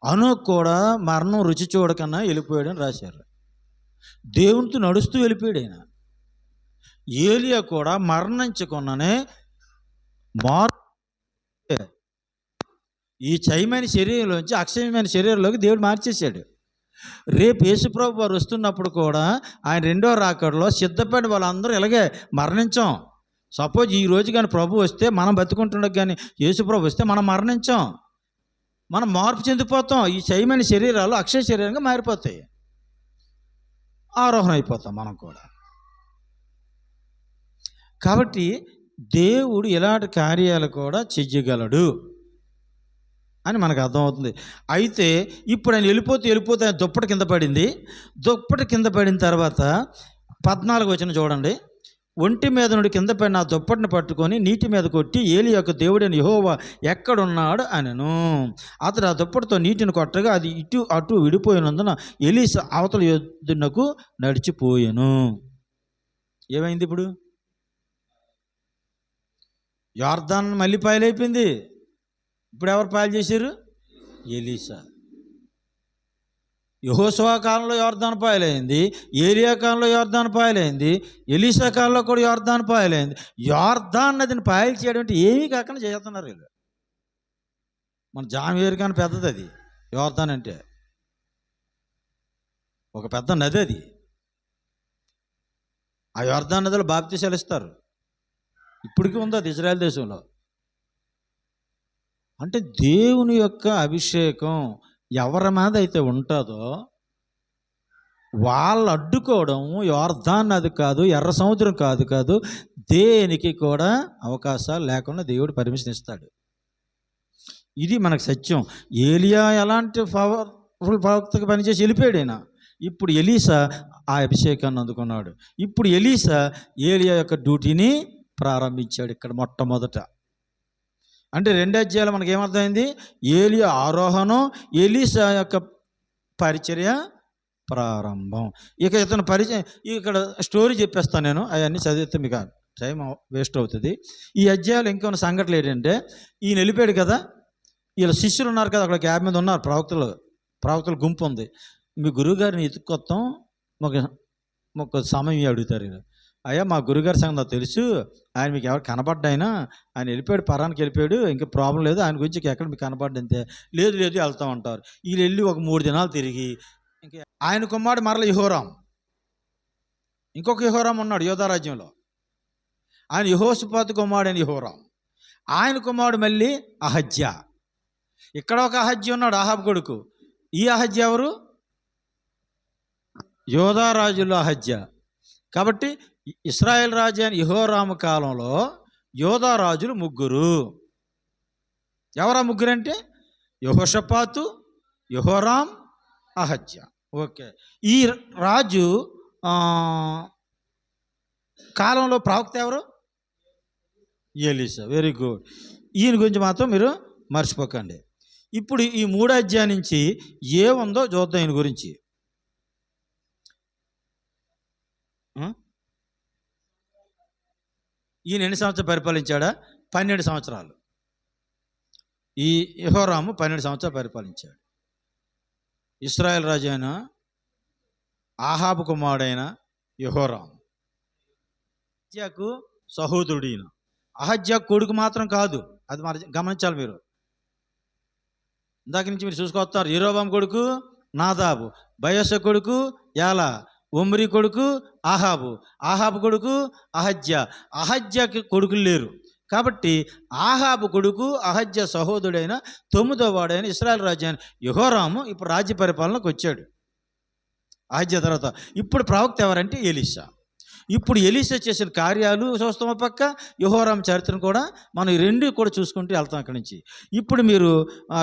హనోకు కూడా మరణం రుచి చూడకన్నా వెళ్ళిపోయాడని రాశారు. దేవునితో నడుస్తూ వెళ్ళిపోయాడు ఆయన. ఏలియా కూడా మరణించకుండానే ఈ చైమైన శరీరంలోంచి అక్షయమైన శరీరంలోకి దేవుడు మార్చేశాడు. రేపు యేసుప్రభు వారు వస్తున్నప్పుడు కూడా ఆయన 2వ రాకడలో సిద్ధపడి వాళ్ళందరూ ఇలాగే మరణించాం. సపోజ్ ఈ రోజు కానీ ప్రభు వస్తే మనం బతుకుంటుండగా కానీ యేసుప్రభు వస్తే మనం మరణించాం, మనం మార్పు చెందిపోతాం. ఈ చైమైన శరీరాలు అక్షయ శరీరంగా మారిపోతాయి, ఆరోహణ అయిపోతాం మనం కూడా. కాబట్టి దేవుడు ఇలాంటి కార్యాలు కూడా చెయ్యగలడు అని మనకు అర్థమవుతుంది. అయితే ఇప్పుడు ఆయన వెళ్ళిపోతే ఆయన దుప్పటి కింద పడింది. దుప్పటి కింద పడిన తర్వాత 14వ వచనం చూడండి. ఒంటి మీద నుండి కింద పడిన ఆ దుప్పటిని పట్టుకొని నీటి మీద కొట్టి ఏలియా యొక్క దేవుడైన యెహోవా ఎక్కడున్నాడు అనెను. అతడు ఆ దుప్పటితో నీటిని కొట్టగా అది ఇటు అటు విడిపోయినందున ఎలీషా అవతల యొద్దకు నడిచిపోయాను. ఏమైంది ఇప్పుడు? యొర్దాను మళ్ళీ పాయలైపోయింది. ఇప్పుడు ఎవరు పాయలు చేశారు? ఎలీషా. యెహోషువ కాలంలో యొర్దాను పాయలైంది, ఏలియా కాలంలో యొర్దాను పాయలైంది, ఎలీషా కాలంలో కూడా యొర్దాను పాయలైంది. యొర్దాను నదిని పాయలు చేయడం అంటే ఏమీ కాకుండా చేస్తున్నారు వీళ్ళు. మన జామేరు కానీ పెద్దది అది. యొర్దాను అంటే ఒక పెద్ద నది అది. ఆ యొర్దాను నదిలో బాప్తీసాలు ఇస్తారు. ఇప్పటికీ ఉంది అది ఇజ్రాయెల్ దేశంలో. అంటే దేవుని యొక్క అభిషేకం ఎవరి మీద అయితే ఉంటుందో వాళ్ళు అడ్డుకోవడం యొర్దాను నది కాదు, ఎర్ర సముద్రం కాదు, దేనికి కూడా అవకాశాలు లేకుండా దేవుడు పర్మిషన్ ఇస్తాడు. ఇది మనకు సత్యం. ఏలియా ఎలాంటి పవర్ఫుల్ ప్రవక్తగా పనిచేసి వెళ్ళిపోయాడు ఆయన. ఇప్పుడు ఎలీషా ఆ అభిషేకాన్ని అందుకున్నాడు. ఇప్పుడు ఎలీషా ఏలియా యొక్క డ్యూటీని ప్రారంభించాడు ఇక్కడ మొట్టమొదట. అంటే 2 అధ్యాయాలు మనకి ఏమర్థమైంది? ఏలియా ఆరోహణం, ఎలీషా యొక్క పరిచర్య ప్రారంభం. ఇక ఇతను పరిచయం ఇక్కడ స్టోరీ చెప్పేస్తాను నేను, అవన్నీ చదివితే మీకు టైం వేస్ట్ అవుతుంది. ఈ అధ్యాయాలు ఇంకొన్ని సంఘటనలు ఏంటంటే, ఈయన వెళ్ళిపోయాడు కదా, వీళ్ళ శిష్యులు ఉన్నారు కదా, అక్కడ క్యాబ్ మీద ఉన్నారు, ప్రవక్తల గుంపు ఉంది. మీ గురువుగారిని ఎత్తుకొత్తాం, ఒక సమయం అడుగుతారు. అయ్యా మా గురుగారి సంగతి నాకు తెలుసు, ఆయన మీకు ఎవరు కనపడ్డాయినా, ఆయన వెళ్ళిపోయాడు, పరానికి వెళ్ళిపోయాడు, ఇంకా ప్రాబ్లం లేదు, ఆయన గురించి ఎక్కడ మీకు కనపడ్డంతే. లేదు వెళ్తాం అంటారు. వీళ్ళు వెళ్ళి ఒక 3 దినాలు తిరిగి ఇంకా ఆయన కుమారుడు మరల యెహోరాం, ఇంకొక యెహోరాం ఉన్నాడు యోధా రాజ్యంలో, ఆయన యెహోషాపాతు కుమారుడు అని యెహోరాం. ఆయన కుమారుడు మళ్ళీ అహజ్యా. ఇక్కడ ఒక అహజ్యా ఉన్నాడు, అహాబు కొడుకు. ఈ అహజ్యా ఎవరు? యోధా రాజుల్లో అహజ్యా. కాబట్టి ఇశ్రాయేల్ రాజు అని యెహోరాము కాలంలో యోధా రాజులు 3. ఎవరా 3 అంటే? యెహోషాపాతు, యెహోరాం, అహజ్యా. ఓకే. ఈ రాజు కాలంలో ప్రవక్త ఎవరు? ఎలీషా. Very good. ఈయన గురించి మాత్రం మీరు మర్చిపోకండి. ఇప్పుడు ఈ 3 అధ్యాయం నుంచి ఏముందో చూద్దాం ఈయన గురించి. ఈయన ఎన్ని సంవత్సరాలు పరిపాలించాడా? 12 సంవత్సరాలు. ఈ యెహోరాము 12 సంవత్సరాలు పరిపాలించాడు. ఇశ్రాయేల్ రాజు అయిన ఆహాబు కుమారుడైన యెహోరాము అహజ్యాకు సహోదరుడు. ఈయన అహజ్యా కొడుకు మాత్రం కాదు, అది మరి గమనించాలి మీరు. ఇందాక నుంచి మీరు చూసుకొస్తారు. యెరోబాము కొడుకు నాదాబు, బయస కొడుకు యాలా, ఒమ్రి కొడుకు ఆహాబు, ఆహాబు కొడుకు అహజ్యా. అహజ్యాకి కొడుకులు లేరు కాబట్టి ఆహాబు కొడుకు అహజ్యా సహోదరుడైన 9వ వాడైన ఇశ్రాయేల్ రాజు అయిన యెహోరాము ఇప్పుడు రాజ్య పరిపాలనకు వచ్చాడు. అహజ్యా తర్వాత ఇప్పుడు ప్రవక్త ఎవరంటే ఎలీషా. ఇప్పుడు ఎలీషా చేసిన కార్యాలు చూస్తాం పక్క, యెహోరాము చరిత్రను కూడా మనం ఈ 2 కూడా చూసుకుంటూ వెళ్తాం అక్కడి నుంచి. ఇప్పుడు మీరు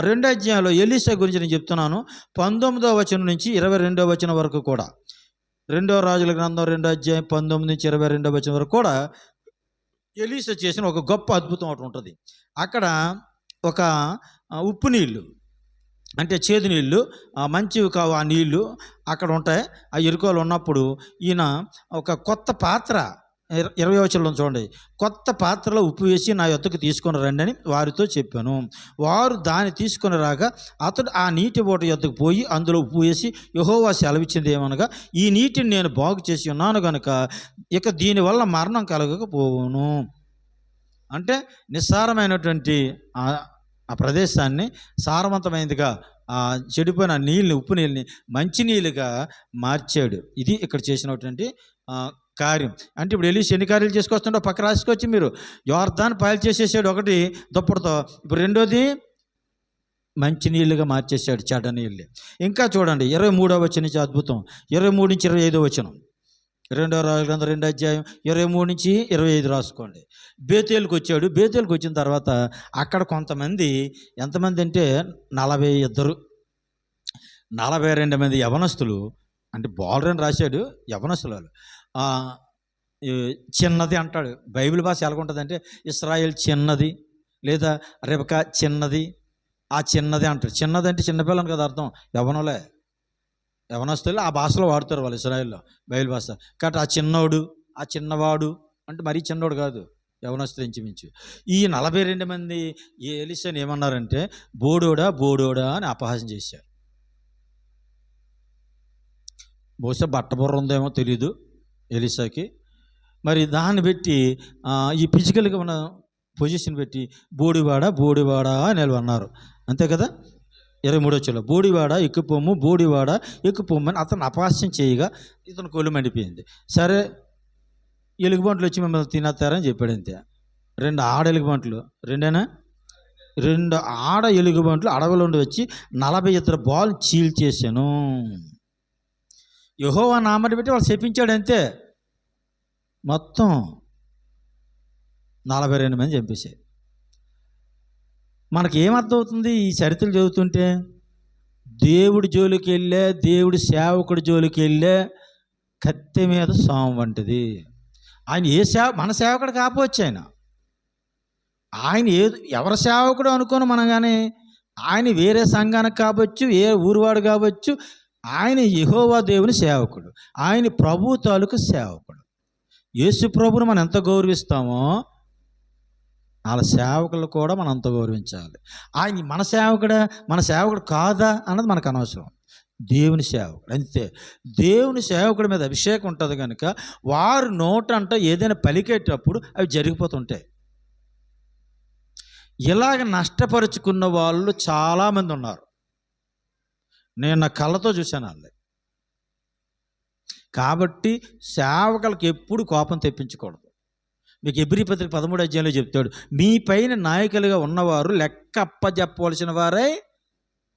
2వ అధ్యాయంలో ఎలీషా గురించి నేను చెప్తున్నాను. 19వ వచనం నుంచి 22వ వచనం వరకు కూడా, 2వ రాజుల గ్రంథం 2వ అధ్యాయం 19 నుంచి 22వ వచనం వరకు కూడా ఎలీషా చేసిన ఒక గొప్ప అద్భుతం ఒకటి ఉంటుంది. అక్కడ ఒక ఉప్పు నీళ్ళు అంటే చేదు నీళ్ళు, మంచివి కావు ఆ నీళ్ళు అక్కడ ఉంటాయి. ఆ ఎరుకలు ఉన్నప్పుడు ఈయన ఒక కొత్త పాత్ర, 20వ వచనంలో చూడండి, కొత్త పాత్రలో ఉప్పు వేసి నా యొద్దకు తీసుకొని రండి అని వారితో చెప్పాను. వారు దాన్ని తీసుకొని రాగా అతడు ఆ నీటి బోట యొద్దకు పోయి అందులో ఉప్పు వేసి, యెహోవా సెలవిచ్చింది ఏమనగా, ఈ నీటిని నేను బాగు చేసి ఉన్నాను కనుక ఇక దీనివల్ల మరణం కలగకపోవును. అంటే నిస్సారమైనటువంటి ఆ ప్రదేశాన్ని సారవంతమైనదిగా, చెడిపోయిన నీళ్ళని, ఉప్పు నీళ్ళని మంచి నీళ్ళుగా మార్చాడు. ఇది ఇక్కడ చేసినటువంటి కార్యం. అంటే ఇప్పుడు ఎలీషా ఎన్ని కార్యాలు చేసుకొస్తుండో పక్క రాసుకొచ్చి మీరు. యోర్దాను పాయలు చేసేసాడు ఒకటి దుప్పటితో, ఇప్పుడు 2వది మంచి నీళ్ళుగా మార్చేసాడు, చెడ్డ నీళ్ళు. ఇంకా చూడండి 23వ వచనం నుంచి అద్భుతం, 23 నుంచి 25వ వచనం, 2వ రాజుల గ్రంథం 2వ అధ్యాయం 23 నుంచి 25 రాసుకోండి. బేతేలుకు వచ్చాడు. బేతేలుకు వచ్చిన తర్వాత అక్కడ కొంతమంది, ఎంతమంది అంటే 42 మంది యవనస్తులు, అంటే బాలురని రాశాడు, యవనస్తులు వాళ్ళు. చిన్నది అంటాడు. బైబిల్ భాష ఎలాగుంటుందంటే ఇశ్రాయేల్ చిన్నది, లేదా రెబకా చిన్నది, ఆ చిన్నది అంటాడు. చిన్నది అంటే చిన్నపిల్లని కదా అర్థం, యవనస్తులు ఆ భాషలో వాడుతారు వాళ్ళు ఇశ్రాయేల్లో, బైబిల్ భాష. కాబట్టి ఆ చిన్నోడు, ఆ చిన్నవాడు అంటే మరీ చిన్నోడు కాదు, యవనస్తులు ఇంచుమించు. ఈ 42 మంది ఈ ఎలీషాని ఏమన్నారంటే బోడోడా అని అపహాసం చేశారు. బహుశా బట్టబుర్ర ఉందేమో తెలీదు ఎలీషాకి. మరి దాన్ని పెట్టి ఈ ఫిజికల్గా ఉన్న పొజిషన్ పెట్టి బోడివాడా అని అన్నారు. అంతే కదా. 23వ వచనంలో బోడివాడ ఎక్కుపోము అని అతను అపహాస్యం చేయగా ఇతను కొల్లు మండిపోయింది. సరే ఎలుగుబంట్లు వచ్చి మిమ్మల్ని తినేస్తారని చెప్పాడు. అంతే. 2 ఆడ ఎలుగుబంట్లు, 2 ఆడ ఎలుగుబంట్లు అడవిలో ఉండి వచ్చి 42 బాల్ చీల్చేసాను. యెహోవా నామని పెట్టి వాళ్ళు చెప్పించాడు. అంతే. మొత్తం 42 మంది చంపేశారు. మనకి ఏమర్థమవుతుంది ఈ చరిత్రలు చదువుతుంటే? దేవుడి జోలికి వెళ్ళే, దేవుడి సేవకుడి జోలికి వెళ్ళే కత్తి మీద సాము వంటిది. ఆయన మన సేవకుడు కాకపోవచ్చు, ఆయన ఎవరి సేవకుడు అనుకోను మనం, కానీ ఆయన వేరే సంఘానికి కావచ్చు, ఏ ఊరువాడు కావచ్చు, ఆయన యెహోవా దేవుని సేవకుడు, ఆయన ప్రభు తాలూకు సేవకుడు. యేసు ప్రభువుని మనం ఎంత గౌరవిస్తామో వాళ్ళ సేవకులు కూడా మనం అంత గౌరవించాలి. ఆయన మన సేవకుడు కాదా అన్నది మనకు అనవసరం. దేవుని సేవకుడు అంతే. దేవుని సేవకుడి మీద అభిషేకం ఉంటుంది కనుక వారు నోటంట ఏదైనా పలికేటప్పుడు అవి జరిగిపోతుంటాయి. ఇలాగ నష్టపరుచుకున్న వాళ్ళు చాలామంది ఉన్నారు. నేను నా కళ్ళతో చూశాను వాళ్ళని. కాబట్టి సేవకులకు ఎప్పుడు కోపం తెప్పించకూడదు. మీకు హెబ్రీ పత్రిక 13వ అధ్యాయంలో చెప్తాడు, మీ పైన నాయకులుగా ఉన్నవారు లెక్క అప్పజెప్పవలసిన వారై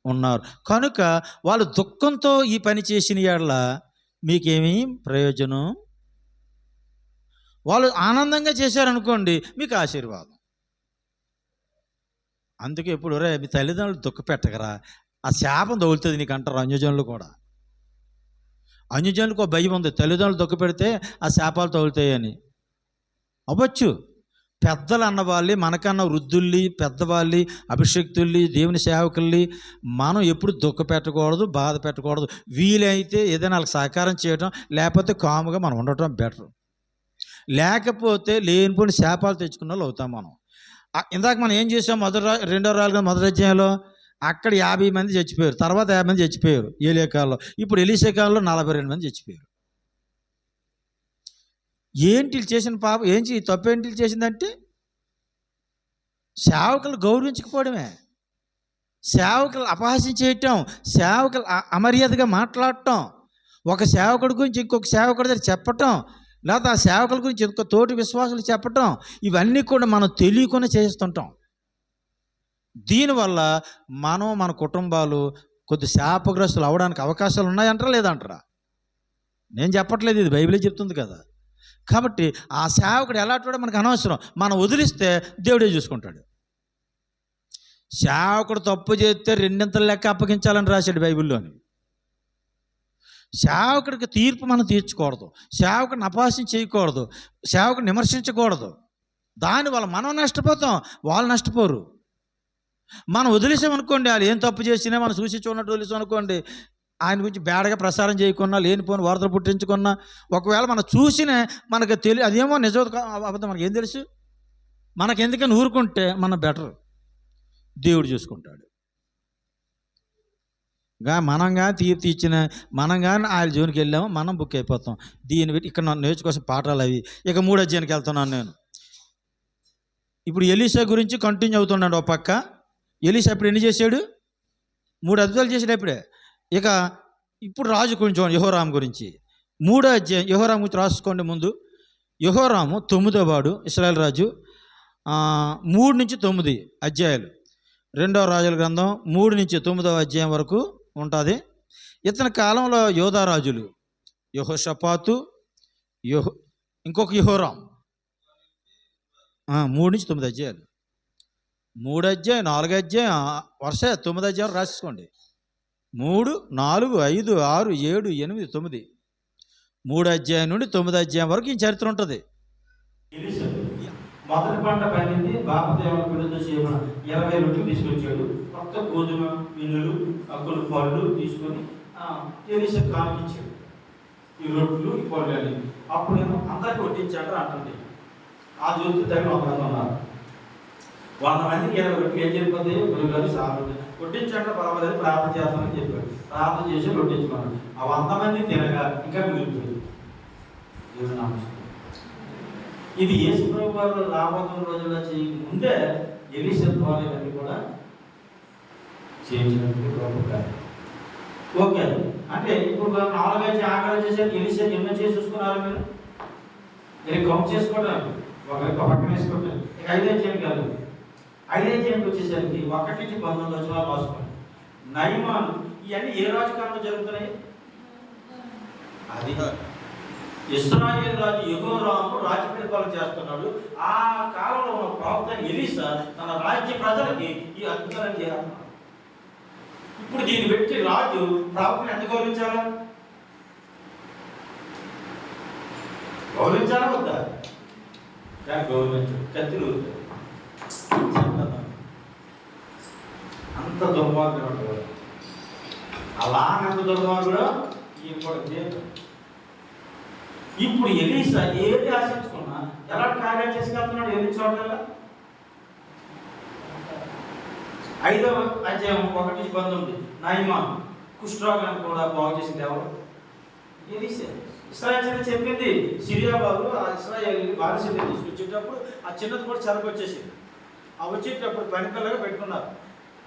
ఉన్నారు కనుక వాళ్ళు దుఃఖంతో ఈ పని చేసిన యెడల మీకేమీ ప్రయోజనం. వాళ్ళు ఆనందంగా చేశారనుకోండి, మీకు ఆశీర్వాదం. అందుకే ఇప్పుడు మీ తల్లిదండ్రులు దుఃఖ పెట్టగరా, ఆ శాపం తగులుతుంది నీకు అంటారు అన్యజనులు కూడా. అన్యజనులకు ఒక భయం ఉంది, తల్లిదండ్రులు దుఃఖ పెడితే ఆ శాపాలు తగులుతాయని. అవ్వచ్చు. పెద్దలు అన్నవాళ్ళి, మనకన్నా వృద్ధుల్ని, పెద్దవాళ్ళి, అభిషక్తుల్ని, దేవుని సేవకుల్ని మనం ఎప్పుడు దుఃఖ పెట్టకూడదు, బాధ పెట్టకూడదు. వీలైతే ఏదైనా వాళ్ళకి సహకారం చేయడం, లేకపోతే కాముగా మనం ఉండటం బెటర్. లేకపోతే లేనిపోయిన శాపాలు తెచ్చుకున్న వాళ్ళు అవుతాం మనం. ఇందాక మనం ఏం చేసాం, రెండో అధ్యాయంలో అక్కడ 50 మంది చచ్చిపోయారు, తర్వాత 50 మంది చచ్చిపోయారు ఏలియా కాలంలో. ఇప్పుడు ఎలీషా కాలంలో 42 మంది చచ్చిపోయారు. ఏంటి చేసిన పాపం, ఏంటి తప్పేంటి చేసిందంటే సేవకులు గౌరవించకపోవడమే, సేవకులు అపహాస్యం చేయటం, సేవకులు అమర్యాదగా మాట్లాడటం, ఒక సేవకుడి గురించి ఇంకొక సేవకుడి దగ్గర చెప్పటం, లేకపోతే ఆ సేవకుల గురించి ఇంకొక తోటి విశ్వాసాలు చెప్పటం, ఇవన్నీ కూడా మనం తెలియకుండా చేస్తుంటాం. దీనివల్ల మన కుటుంబాలు కొద్ది శాపగ్రస్తులు అవడానికి అవకాశాలు ఉన్నాయంటారా లేదంటారా? నేను చెప్పట్లేదు, ఇది బైబిలే చెప్తుంది కదా. కాబట్టి ఆ సేవకుడు ఎలాంటి మనకు అనవసరం. మనం వదిలిస్తే దేవుడే చూసుకుంటాడు. సేవకుడు తప్పు చేస్తే 2 లెక్క అప్పగించాలని రాశాడు బైబిల్లోని. సేవకుడికి తీర్పు మనం తీర్చకూడదు, సేవకుడిని అపహాస్యం చేయకూడదు, సేవకుడిని విమర్శించకూడదు. దానివల్ల మనం నష్టపోతాం, వాళ్ళు నష్టపోరు. మనం వదిలేసామనుకోండి, వాళ్ళు ఏం తప్పు చేసినా మనం చూసి చూడనట్టు వదిలేసామనుకోండి, ఆయన గురించి బేడగా ప్రసారం చేయకున్నా, లేనిపోని వార్తలు పుట్టించుకున్నా, ఒకవేళ మనం చూసినా మనకు అదేమో నిజం అబద్ధం మనకేం తెలుసు. మనకెందుకని ఊరుకుంటే మనం బెటర్, దేవుడు చూసుకుంటాడు. మనం కానీ తీర్పు ఇచ్చిన, మనం కానీ ఆయన జోనికి వెళ్ళాము, మనం బుక్ అయిపోతాం. దీన్ని బట్టి ఇక్కడ నేర్చుకోసం పాఠాలు అవి. ఇక 3వ అధ్యాయానికి వెళ్తున్నాను నేను. ఇప్పుడు ఎలీషా గురించి కంటిన్యూ అవుతున్నాడు. ఒక పక్క ఎలీషా ఇప్పుడు ఎన్ని చేశాడు? 3 అద్భుతాలు చేశాడు ఇప్పుడే. ఇక ఇప్పుడు రాజు కొంచెం యెహోరాము గురించి 3వ అధ్యాయం యెహోరాము గురించి రాసుకోండి ముందు. యెహోరాము 9వ వాడు, ఇశ్రాయేల్ రాజు. 3 నుంచి 9 అధ్యాయాలు 2వ రాజుల గ్రంథం 3 నుంచి 9వ అధ్యాయం వరకు ఉంటుంది. ఇతని కాలంలో యోధా రాజులు యెహోషాపాతు, ఇంకొక యెహోరాము. 3 నుంచి 9 అధ్యాయాలు. 3 అధ్యాయం, 4 అధ్యాయం, వరుస 9 అధ్యాయం రాసుకోండి. 3, 4, 5, 6, 7, 8, 9. 3 అధ్యాయం నుండి 9 అధ్యాయం వరకు ఈ చరిత్ర ఉంటుంది. మొదటి పంట పండింది, బాపదేవుని పిల్లలతో చేయమని 20 రొట్టెలు తీసుకొచ్చాడు. కొత్త గోధుమ మిన్నులు, కొన్ని పళ్ళు తీసుకొని ఎలీషా కానిచ్చాడు. ఈ రొట్టెలు, ఈ పళ్ళు అని. అప్పుడు నేను అందరికి వడ్డించాడు అంటుంది. ఆ జ్యోతి దగ్గర 100 మంది ఉన్నారు. 100 మందికి 20 రొట్టెలు ఏం చెప్పిపోతాయి? గురుగారు సాగుతుంది. వడ్డించాక పర్వాలేదు, ప్రార్థన చేస్తామని చెప్పాడు. ప్రార్థన చేసి వడ్డించుకున్నాడు. ఆ 100 మంది తినగా ఇంకా మిగిలిపోయింది. దేవుని నామం. ఇది యేసుప్రభు వారు రాబోతున్న రోజుల్లో చేయక ముందే ఎలీషా ద్వారా ఇవన్నీ కూడా చేయించినట్టు గొప్ప. ఓకే, అంటే ఇప్పుడు 4 అధ్యాయం ఆఖరి చేశారు. ఎలీషా ఎన్నో చేసి చూసుకున్నారు మీరు? కౌంట్ చేసుకోవడం, ఒకరికి పక్కన వేసుకోవటం. 5 అధ్యాయానికి వెళ్ళదు. 5 అధ్యాయానికి వచ్చేసరికి 1 నుంచి 19 వచనాలు రాసుకోండి. నయమాను, ఇవన్నీ ఏ రాజు కాలంలో జరుగుతున్నాయి? అది ఇశ్రాయేలు రాజు యెహోరాము రాజ్య పరిపాలన చేస్తున్నాడు. ఆ కాలంలో ఉన్న ప్రవక్త ఎలీషా తన రాజ్య ప్రజలకి ఈ అద్భుతాలను చేస్తున్నాడు. ఇప్పుడు దీన్ని పెట్టి రాజు ప్రవక్తను ఎంత గౌరవించాలా? గౌరవించాలా వద్దా? గౌరవించు. కత్తిలు అంత దుర్మార్గుడు, అలాగంత దుర్మార్గుడు ఈయన కూడా ఇప్పుడు ఎలీసా ఏది ఆశించుకున్నా ఎలాంటి కార్యాలు చేసుకెళ్తున్నాడు ఎన్ని చోట్ల. 5వ అధ్యాయం 1-19 నయమాను కుష్ఠరోగాన్ని కూడా బాగు చేసింది ఎవరు? ఎలీసా. ఇశ్రాయేలు చెప్పింది సిరియా వాళ్ళు ఆ ఇశ్రాయేల్ బానిసలు తీసుకొచ్చేటప్పుడు ఆ చిన్నది కూడా చెరకు వచ్చేసింది. ఆ వచ్చేటప్పుడు పనిపిల్లగా పెట్టుకున్నారు.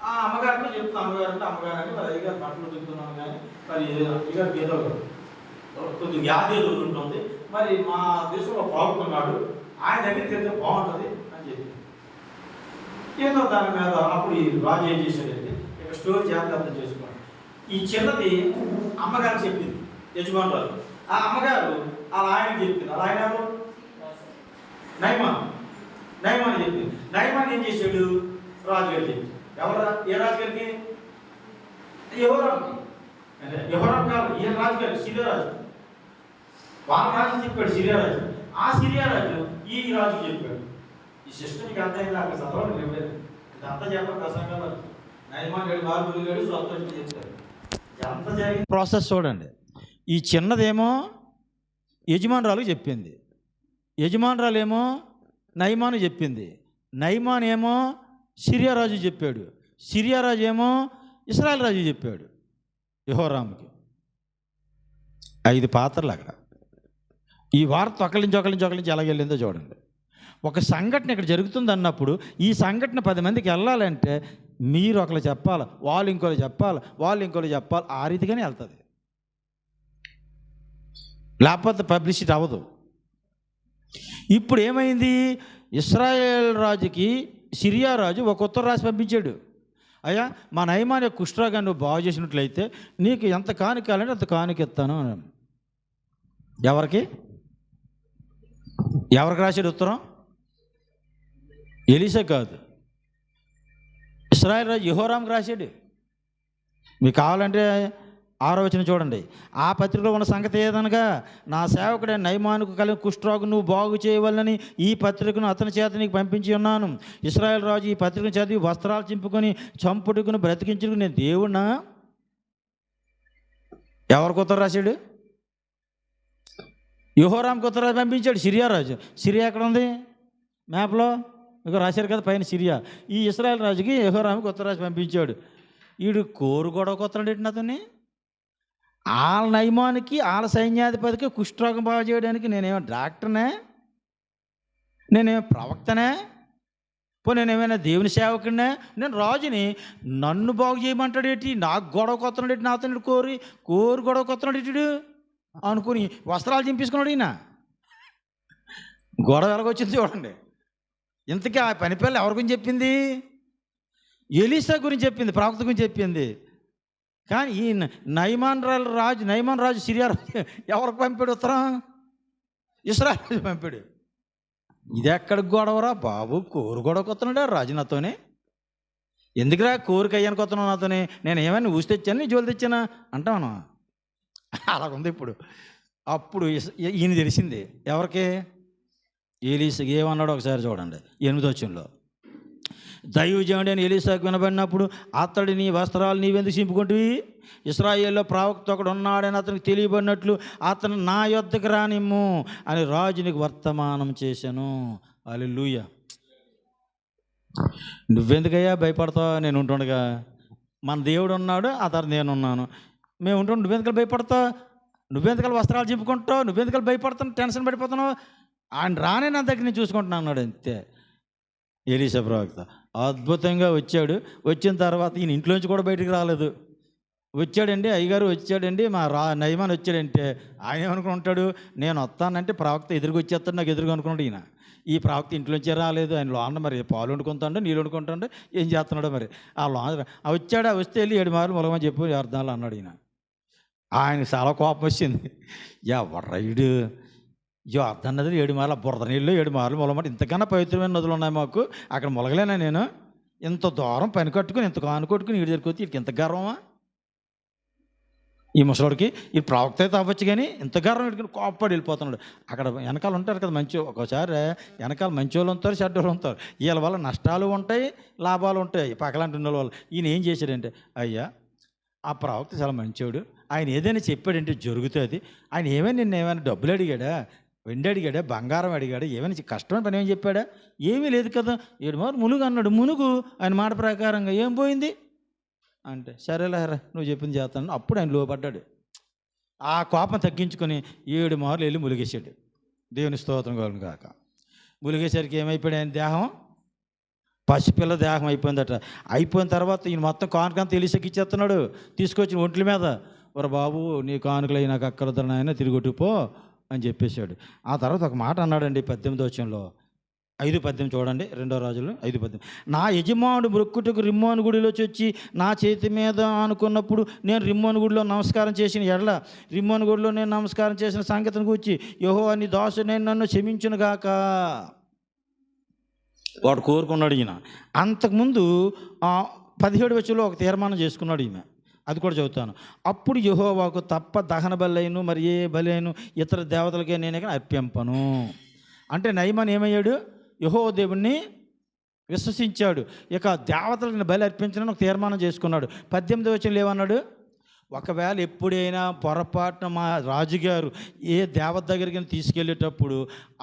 ఆ అమ్మగారితో చెప్తున్నా, అమ్మగారు అంటే మరి అయ్యగారు బట్టలు తింటున్నాను కానీ మరి అయ్యగారికి ఏదో కొద్దిగా వ్యాధి ఏదో ఉంటుంది, మరి మా దేశంలో బాగుతున్నాడు, ఆయన దగ్గరికి వెళ్తే బాగుంటుంది అని చెప్పి ఏదో దాని మీద అప్పుడు ఈ రాజు ఏం చేశాడంటే ఇక్కడ స్టోరీ జాగ్రత్త చేసుకోండి. ఈ చిన్నది అమ్మగారు చెప్పింది యజమానురాలు. ఆ అమ్మగారు అలా ఆయనకి చెప్పింది. అలా ఆయన నయమాన్ చెప్పింది. నయమాన్ ఏం చేశాడు? రాజుగారు చెప్పింది. ఎవరా? ఏ రాజుగారికి? యెహోరాముకి. అంటే యెహోరాము కాదు, ఏ రాజుగారు? సిరియా రాజు. వాళ్ళ రాజు చెప్పాడు సిరియా రాజు. ఆ సిరియా రాజు ఈ రాజు చెప్పాడు. ఈ సిస్టమ్కి అర్థమైంది. అక్కడ చదవడం చెప్పలేదు. ఇదంతా చెప్పాలి ప్రసంగాలు. నయమాన్ 7 మార్కులు గాడు స్వతంత్రం చెప్తారు. ఎంత జరిగింది ప్రాసెస్ చూడండి. ఈ చిన్నదేమో యజమానురాలు చెప్పింది, యజమానురాలు ఏమో నయమాను చెప్పింది, నయమాన్ ఏమో సిరియా రాజు చెప్పాడు, సిరియా రాజు ఏమో ఇశ్రాయేల్ రాజు చెప్పాడు యెహోరాముకి. 5 పాత్రలు అక్కడ. ఈ వార్త ఒకళ్ళించి ఎలాగెళ్ళిందో చూడండి. ఒక సంఘటన ఇక్కడ జరుగుతుంది అన్నప్పుడు ఈ సంఘటన 10 మందికి వెళ్ళాలంటే మీరు ఒకరు చెప్పాలి, వాళ్ళు ఇంకోరు చెప్పాలి, వాళ్ళు ఇంకోరు చెప్పాలి. ఆ రీతిగానే వెళ్తుంది, లేకపోతే పబ్లిసిటీ అవ్వదు. ఇప్పుడు ఏమైంది? ఇశ్రాయేల్ రాజుకి సిరియా రాజు ఒక ఉత్తరం రాసి పంపించాడు. అయ్యా, మా నయమాన్ యొక్క కుష్ఠరోగాన్ని నువ్వు బాగు చేసినట్లయితే నీకు ఎంత కానుక కావాలంటే అంత కానుక ఇస్తాను అని. ఎవరికి రాశాడు ఉత్తరం? ఎలీసా కాదు, ఇశ్రాయేల్ రాజు యెహోరాముకి రాశాడు. మీకు కావాలంటే 6వ వచనం చూడండి. ఆ పత్రికలో ఉన్న సంగతి ఏదనగా, నా సేవకుడే నయమానుకు కలిగిన కుష్ఠరోగం నువ్వు బాగు చేయవలనని ఈ పత్రికను అతని చేత నీకు పంపించి ఉన్నాను. ఇశ్రాయేల్ రాజు ఈ పత్రికను చదివి వస్త్రాలు చింపుకొని చంపుడుకుని బ్రతికించుకుని నేను దేవుణ్ణా? ఎవరికి ఉత్తరం రాశాడు? యెహోరాముకి ఉత్తరం పంపించాడు సిరియా రాజు. సిరియా ఎక్కడ ఉంది మ్యాప్లో? ఇక రాశారు కదా పైన సిరియా. ఈ ఇశ్రాయేల్ రాజుకి యెహోరాముకి ఉత్తరం రాసి పంపించాడు. వీడు కోరు గొడవకు ఉత్తరం పెట్టిన అతన్ని. వాళ్ళ నయమానికి వాళ్ళ సైన్యాధిపతికి కుష్ఠరోగం బాగు చేయడానికి నేనేమో డాక్టర్నే? నేనేమో ప్రవక్తనే? నేనేమైనా దేవుని సేవకుడినే? నేను రాజుని, నన్ను బాగు చేయమంటాడు ఏంటి? నాకు గొడవ కొత్తనాడు ఏంటి? నాతో కోరు గొడవ కొత్తనాడు ఏంటి అనుకుని వస్త్రాలు చింపేసుకున్నాడు ఈయన. గొడవ ఎలాగొచ్చింది చూడండి. ఇంతకీ ఆ పని పిల్ల ఎవరి గురించి చెప్పింది? ఎలీసా గురించి చెప్పింది, ప్రవక్త గురించి చెప్పింది. కానీ ఈ నయమాన్ రాజు సిరియా రాజు ఎవరికి పంపాడు ఉత్తరం? ఇశ్రాయేల్ రాజు పంపాడు. ఇది ఎక్కడ గొడవరా బాబు? కోరు గొడవ కొత్తనాడా రాజు నాతోనే? ఎందుకురా కోరిక అయ్యాను కొత్తనా నాతోనే? నేను ఏమైనా ఊసి తెచ్చాను, నీ జోలు తెచ్చానా అంటాను. అలాగుంది ఇప్పుడు. అప్పుడు ఈయన తెలిసింది ఎవరికి? ఎలీసాకి. ఏమన్నాడు ఒకసారి చూడండి 8వ వచనంలో. దైవజనుడు అని ఎలీసాకు వినబడినప్పుడు అతడు నీ వస్త్రాలు నీవెందుకు చింపుకుంటువి? ఇశ్రాయేల్లో ప్రవక్త ఒకడు ఉన్నాడని అతనికి తెలియబడినట్లు అతను నా యొద్దకు రానిమ్ము అని రాజునికి వర్తమానం చేశాను. హల్లెలూయా. నువ్వెందుకయ్యా భయపడతావు? నేను ఉంటుండగా మన దేవుడు ఉన్నాడు, ఆ తర్వాత నేనున్నాను. మేము ఉంటుండే నువ్వెందుకలు భయపడతావు? నువ్వెందుకలు వస్త్రాలు చింపుకుంటావు? నువ్వెందుకలు భయపడుతున్నావు? టెన్షన్ పడిపోతున్నావు? ఆయన రానే నా దగ్గర నేను చూసుకుంటున్నా అన్నాడు. అంతే. ఎలీసా ప్రవక్త అద్భుతంగా వచ్చాడు. వచ్చిన తర్వాత ఈయన ఇంట్లోంచి కూడా బయటికి రాలేదు. వచ్చాడండి, అయ్యగారు వచ్చాడండి, మా నయమాన్ వచ్చాడంటే ఆయన ఏమనుకుని ఉంటాడు? నేను వస్తానంటే ప్రవక్త ఎదురుగా వచ్చేస్తాడు, నాకు ఎదురుగా అనుకున్నాడు ఈయన. ఈ ప్రవక్త ఇంట్లోంచే రాలేదు, ఆయన లోన మరి పాలు వండుకుంటాడు, నీళ్ళు వండుకుంటాడు, ఏం చేస్తున్నాడో మరి. ఆ లోన వచ్చాడు, వస్తే వెళ్ళి 7 మార్లు మొలమని చెప్పి అర్థాలు అన్నాడు ఈయన. ఆయనకు చాలా కోపం వచ్చింది. ఎవరైడు అర్థం నది 7 మార్లు బురద నీళ్ళు 7 మార్లు మొలమాట, ఇంతకన్నా పవిత్రమైన నదులు ఉన్నాయి మాకు, అక్కడ మొలగలేనా నేను? ఇంత దూరం పని కట్టుకుని ఇంత కాను కొట్టుకుని వీడి దగ్గరికి వచ్చి వీడికి ఇంత గర్వమా? ఈ ముసలోడికి ఈ ప్రవక్త అయితే అవ్వచ్చు కానీ ఇంత గర్వం పెట్టుకుని కోప్పడి వెళ్ళిపోతున్నాడు. అక్కడ వెనకాల ఉంటారు కదా మంచి, ఒకసారి వెనకాల మంచి వాళ్ళు ఉంటారు, చెడ్డ వాళ్ళు ఉంటారు. వీళ్ళ వల్ల నష్టాలు ఉంటాయి, లాభాలు ఉంటాయి. పక్కలాంటి ఉన్న వాళ్ళు. ఈయన ఏం చేశాడంటే, అయ్యా ఆ ప్రవక్త చాలా మంచివాడు, ఆయన ఏదైనా చెప్పాడంటే జరుగుతుంది. ఆయన ఏమైనా డబ్బులు అడిగాడా, వెండి అడిగాడా, బంగారం అడిగాడా, ఏమైనా కష్టమైన పని ఏమైనా చెప్పాడా? ఏమీ లేదు కదా. 7 మార్లు మునుగు అన్నాడు. మునుగు ఆయన మాట ప్రకారంగా ఏం పోయింది అంటే, సరేలేరా నువ్వు చెప్పింది చేస్తాను. అప్పుడు ఆయన లోపడ్డాడు. ఆ కోపం తగ్గించుకొని 7 మార్లు వెళ్ళి ములిగేశాడు. దేవుని స్తోత్రం కలుగును గాక. ములిగేసరికి ఏమైపోయాడు? ఆయన దేహం పసిపిల్ల దేహం అయిపోయిందట. అయిపోయిన తర్వాత ఈయన మొత్తం కానుకంతా ఎలీషాకి ఇచ్చేస్తున్నాడు. తీసుకొచ్చిన ఒంట్ల మీద, ఒరే బాబు నీ కానుకలు నాకు అక్కర్లేదు నాయన, తిరిగొట్టుపో అని చెప్పేశాడు. ఆ తర్వాత ఒక మాట అన్నాడండి 18వ వచనంలో, 5:18 చూడండి, 2 రాజులు 5:18. నా యజమానుడు మొక్కుటకు రిమ్మోను గుడిలో వచ్చి నా చేతి మీద అనుకున్నప్పుడు నేను రిమ్మోను గుడిలో నమస్కారం చేసిన ఎడల, రిమ్మోను గుడిలో నేను నమస్కారం చేసిన సంగతిని గురించి యెహోవా నీ దాసుడైన నన్ను క్షమించునుగాక. వాడు కోరుకున్నాడు ఈయన. అంతకుముందు 17వ వచనంలో ఒక తీర్మానం చేసుకున్నాడు ఈమె. అది కూడా చదువుతాను. అప్పుడు యెహోవాకు తప్ప దహన బలైను మరి ఏ బలైను ఇతర దేవతలకే నేనే అర్పింపను. అంటే నయమాన్ ఏమయ్యాడు? యెహోవా దేవుణ్ణి విశ్వసించాడు. ఇక దేవతలను బలి అర్పించడానికి ఒక తీర్మానం చేసుకున్నాడు. 18వ వచనంలో ఏమన్నాడు? ఒకవేళ ఎప్పుడైనా పొరపాటున మా రాజుగారు ఏ దేవత దగ్గరికి తీసుకెళ్ళేటప్పుడు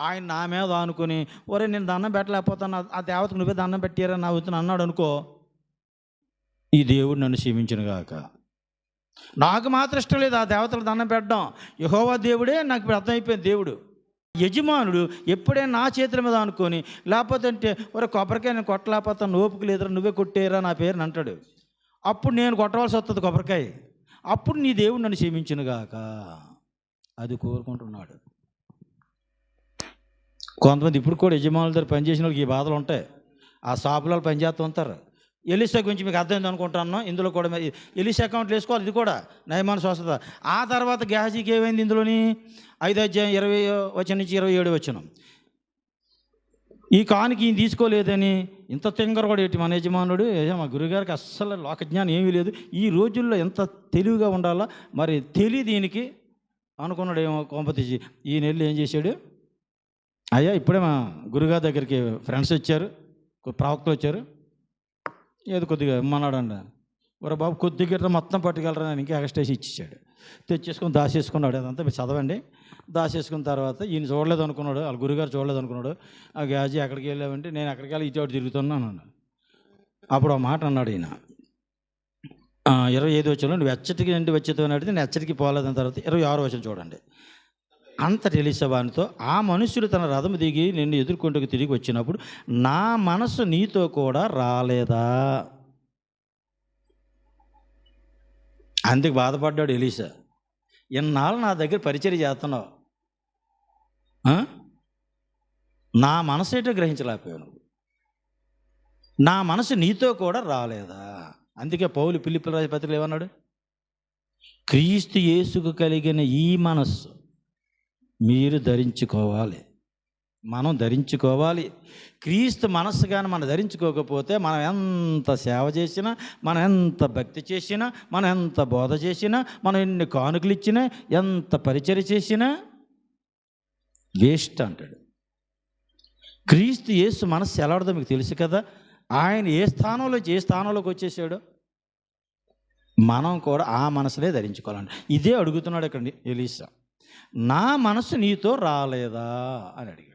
ఆయన నా మీద అనుకుని, ఒరే నేను దండం పెట్టలేకపోతాను, ఆ దేవతకు నువ్వే దండం పెట్టారా నా అవుతున్నా అన్నాడు అనుకో, ఈ దేవుడు నన్ను క్షమించును గాక. నాకు మాత్రం ఇష్టం లేదు ఆ దేవతలకు దండం పెట్టడం. యెహోవా దేవుడే నాకు ఇప్పుడు అర్థమైపోయింది. దేవుడు యజమానుడు ఎప్పుడైనా నా చేతుల మీద అనుకొని, లేకపోతే అంటే ఒరే కొబ్బరికాయ నేను కొట్టలేకపోతాను, నోపుకు లేదురా నువ్వే కొట్టేరా నా పేరుని అంటాడు. అప్పుడు నేను కొట్టవలసి వస్తుంది కొబ్బరికాయ. అప్పుడు నీ దేవుడు నన్ను క్షమించునుగాక. అది కోరుకుంటున్నాడు. కొంతమంది ఇప్పుడు కూడా యజమానుల దగ్గర పనిచేసిన వాళ్ళకి ఈ బాధలు ఉంటాయి. ఆ షాపులలో పనిచేస్తూ ఉంటారు. ఎలీషా గురించి మీకు అర్థమైంది అనుకుంటున్నాను. ఇందులో కూడా ఎలీషా అకౌంట్లు వేసుకోవాలి. ఇది కూడా నయమాను స్వస్థత. ఆ తర్వాత గేహజీకి ఏమైంది? ఇందులోని 5వ అధ్యాయం 20వ వచనం నుంచి 27వ వచనం. ఈ కానికి ఈయన తీసుకోలేదని ఇంత తింగర కూడా ఏంటి మన యజమానుడు, మా గురుగారికి అస్సలు లోకజ్ఞానం ఏమీ లేదు, ఈ రోజుల్లో ఎంత తెలివిగా ఉండాలా మరి తెలియదు దీనికి అనుకున్నాడు. ఏమో కొంపతీసి ఈ నెల ఏం చేశాడు? అయ్యా ఇప్పుడే మా గురుగారి దగ్గరికి ఫ్రెండ్స్ వచ్చారు, ప్రవక్తలు వచ్చారు, ఏదో కొద్దిగా ఇమ్మన్నాడండి. ఒరే బాబు కొద్దిగా మొత్తం పట్టుకెళ్ళరా అని ఇంకా ఎక్స్ట్రేసి ఇచ్చేసాడు. తెచ్చేసుకొని దాచేసుకున్నాడు. అదంతా మీరు చదవండి. దాచేసుకున్న తర్వాత ఈయన చూడలేదు అనుకున్నాడు, వాళ్ళ గురుగారు చూడలేదు అనుకున్నాడు. ఆ గాజీ ఎక్కడికి వెళ్ళామంటే నేను ఎక్కడికి వెళ్ళి ఇటు తిరుగుతున్నాను అన్నాడు. అప్పుడు ఆ మాట అన్నాడు ఈయన. 25వ వచనంలో నువ్వు ఎచ్చటికి నుండి వచ్చేతో అడిగితే నేను ఎచ్చటికి పోలేదని. తర్వాత 26వ వచనం చూడండి. అంతటి ఎలీషా వానితో, ఆ మనుష్యుడు తన రథము దిగి నిన్ను ఎదుర్కొంటూ తిరిగి వచ్చినప్పుడు నా మనసు నీతో కూడా రాలేదా? అందుకు బాధపడ్డాడు ఎలీషా. ఎన్నాళ్ళు నా దగ్గర పరిచర్య చేస్తున్నావు, నా మనసు ఏంటో గ్రహించలేకపోయావు నువ్వు, నా మనసు నీతో కూడా రాలేదా? అందుకే పౌలు ఫిలిప్పీల రాసిన పత్రికలో ఏమన్నాడు? క్రీస్తు యేసుకు కలిగిన ఈ మనస్సు మీరు ధరించుకోవాలి, మనం ధరించుకోవాలి. క్రీస్తు మనస్సు కానీ మనం ధరించుకోకపోతే మనం ఎంత సేవ చేసినా, మనం ఎంత భక్తి చేసినా, మనం ఎంత బోధ చేసినా, మనం ఎన్ని కానుకలు ఇచ్చినా, ఎంత పరిచర్య చేసినా వేస్ట్ అంటాడు. క్రీస్తు యేసు మనస్సు ఎలా ఉంటుందో మీకు తెలుసు కదా. ఆయన ఏ స్థానంలోకి వచ్చేసాడో మనం కూడా ఆ మనసునే ధరించుకోవాలండి. ఇదే అడుగుతున్నాడు ఇక్కడ ఎలీషా. నా మనసు నీతో రాలేదా అని అడిగాడు.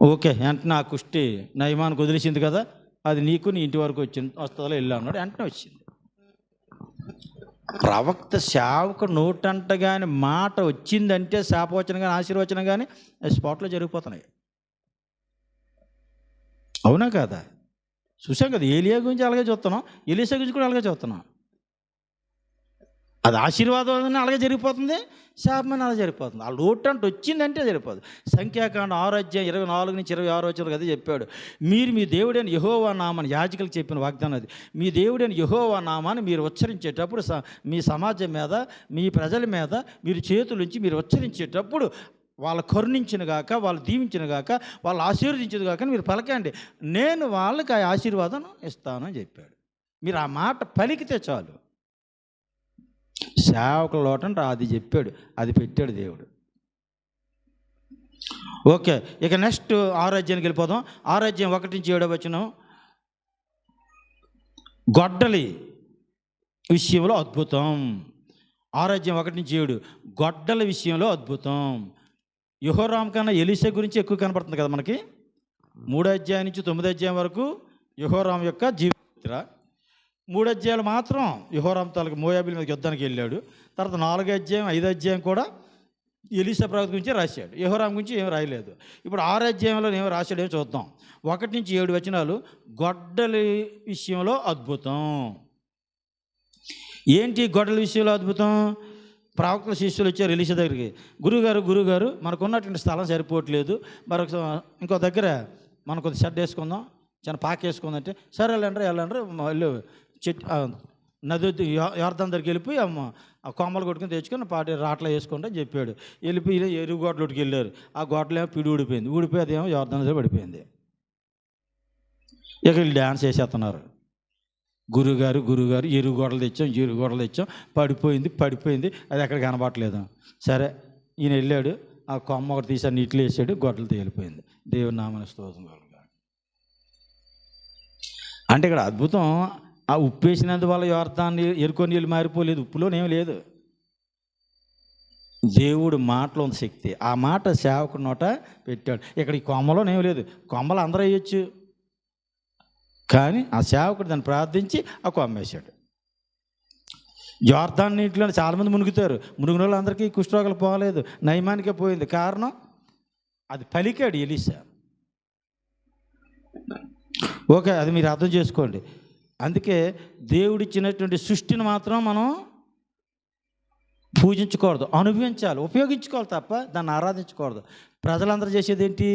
ఓకే, వెంటనే ఆ కుష్టి నయమానికి వదిలేసింది కదా, అది నీకు నీ ఇంటి వరకు వస్తుందో వెళ్ళా అన్నాడు. వెంటనే వచ్చింది. ప్రవక్త సేవకు నోటంట కానీ మాట వచ్చిందంటే శాపవచనం కానీ ఆశీర్వచనం కానీ స్పాట్లో జరిగిపోతున్నాయి. అవునా కాదా? చూసాం కదా, ఏలియా గురించి అలాగే చూస్తున్నాం, ఎలీషా గురించి కూడా అలాగే చూస్తున్నాం. అది ఆశీర్వాదం అలాగే జరిగిపోతుంది, శాపమని అలా జరిగిపోతుంది. ఆ లోటు అంటే వచ్చిందంటే జరిగిపోతుంది. సంఖ్యాకాండం 6వ అధ్యాయం 24 నుంచి 26 వచనాలకు అదే చెప్పాడు. మీరు మీ దేవుడైన యెహోవా నామాన్ని, యాజకులకు చెప్పిన వాగ్దానం అది, మీ దేవుడైన యెహోవా నామాన్ని మీరు ఉచ్చరించేటప్పుడు మీ సమాజం మీద, మీ ప్రజల మీద మీరు చేతులుంచి మీరు ఉచ్చరించేటప్పుడు వాళ్ళు కరుణించిన గాక, వాళ్ళు దీవించిన గాక, వాళ్ళు ఆశీర్వదించిన గాక మీరు పలకండి, నేను వాళ్ళకి ఆ ఆశీర్వాదం ఇస్తానని చెప్పాడు. మీరు ఆ మాట పలికితే చాలు. సేవకుల లోటంటే అది చెప్పాడు, అది పెట్టాడు దేవుడు. ఓకే, ఇక నెక్స్ట్ 6వ అధ్యాయానికి వెళ్ళిపోదాం. 6వ అధ్యాయం 1 నుంచి 7వ వచనం. గొడ్డలి విషయంలో అద్భుతం. 6:1-7 గొడ్డల విషయంలో అద్భుతం. యెహోరాము కన్నా ఎలీషా గురించి ఎక్కువ కనపడుతుంది కదా మనకి. 3-9 వరకు యెహోరాము యొక్క జీవిత 3 అధ్యాయాలు మాత్రం యెహోరాము తాలూకు మోయాబీల మీద యుద్ధానికి వెళ్ళాడు. తర్వాత 4 అధ్యాయం 5 అధ్యాయం కూడా ఎలీషా ప్రవక్త గురించి రాశాడు. యెహోరాము గురించి ఏం రాయలేదు. ఇప్పుడు 6 అధ్యాయంలో ఏమో రాశాడేమో చూద్దాం. 1-7 వచనాలు గొడ్డలి విషయంలో అద్భుతం. ఏంటి గొడ్డల విషయంలో అద్భుతం? ప్రవక్తల శిష్యులు వచ్చారు ఎలీషా దగ్గరికి. గురుగారు మనకున్నటువంటి స్థలం సరిపోవట్లేదు, మరొక ఇంకో దగ్గర మనం కొద్ది షెడ్ వేసుకుందాం, చిన్న పాక వేసుకుందంటే సరే వెళ్ళండి మళ్ళీ నది యోర్దాను దగ్గరికి వెళ్ళిపోయి ఆ కొమ్మలు కొట్టుకుని తెచ్చుకొని పాటి రాట్లో వేసుకుంటే అని చెప్పాడు. వెళ్ళిపోయి ఎరువు గోడలోకి వెళ్ళారు. ఆ గోడలేమో పిడి ఊడిపోయి అదేమో యోర్దాను దగ్గర పడిపోయింది. ఇక వీళ్ళు డ్యాన్స్ వేసేస్తున్నారు. గురుగారు ఎరువు గోడలు తెచ్చాం పడిపోయింది, అది ఎక్కడ కనబడట్లేదు. సరే ఈయన వెళ్ళాడు, ఆ కొమ్మ ఒకటి తీసి నీటిలో వేసాడు, గొడ్డలు తేలిపోయింది. దేవుని నామమున స్తోత్రం కలుగుగాక. అంటే ఇక్కడ అద్భుతం, ఆ ఉప్పు వేసినందువల్ల యోర్దాన్ని ఎరుకో నీళ్ళు మారిపోలేదు, ఉప్పులోనేం లేదు. దేవుడు మాటలో ఉంది శక్తి. ఆ మాట సేవకుడి నోట పెట్టాడు. ఇక్కడ ఈ కొమ్మలోనేం లేదు. కొమ్మలు అందరూ వేయచ్చు, కానీ ఆ సేవకుడు దాన్ని ప్రార్థించి ఆ కొమ్మేశాడు. యోర్దాను నీటిలో చాలామంది మునుగుతారు. మునిగిన వాళ్ళందరికీ కుష్ఠరోగాలు పోలేదు, నయమానికే పోయింది. కారణం అది పలికాడు ఎలీషా. ఓకే, అది మీరు అర్థం చేసుకోండి. అందుకే దేవుడిచ్చినటువంటి సృష్టిని మాత్రం మనం పూజించకూడదు, అనుభవించాలి, ఉపయోగించుకోవాలి తప్ప దాన్ని ఆరాధించకూడదు. ప్రజలందరూ చేసేది ఏంటి?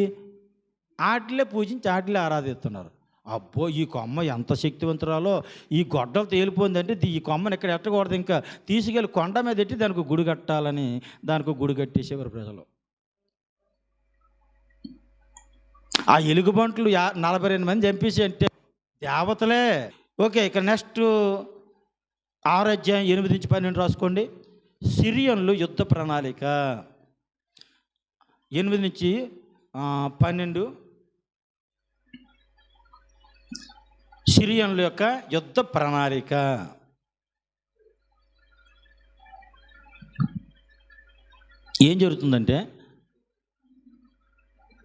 ఆటిలే పూజించి ఆటిలే ఆరాధిస్తున్నారు. అబ్బో ఈ కొమ్మ ఎంత శక్తివంతురాలో, ఈ గొడ్డలు తేలిపోయిందంటే ఈ కొమ్మను ఎక్కడ ఎట్టకూడదు, ఇంకా తీసుకెళ్ళి కొండ మీద ఎట్టి దానికి గుడి కట్టాలని దానికి గుడి కట్టేసేవారు ప్రజలు. ఆ ఎలుగుబంట్లు 42 మంది చంపేసి అంటే దేవతలే. ఓకే, ఇక నెక్స్ట్ 6:8-12 రాసుకోండి. సిరియన్లు యుద్ధ ప్రణాళిక 8-12 సిరియన్ల యొక్క యుద్ధ ప్రణాళిక. ఏం జరుగుతుందంటే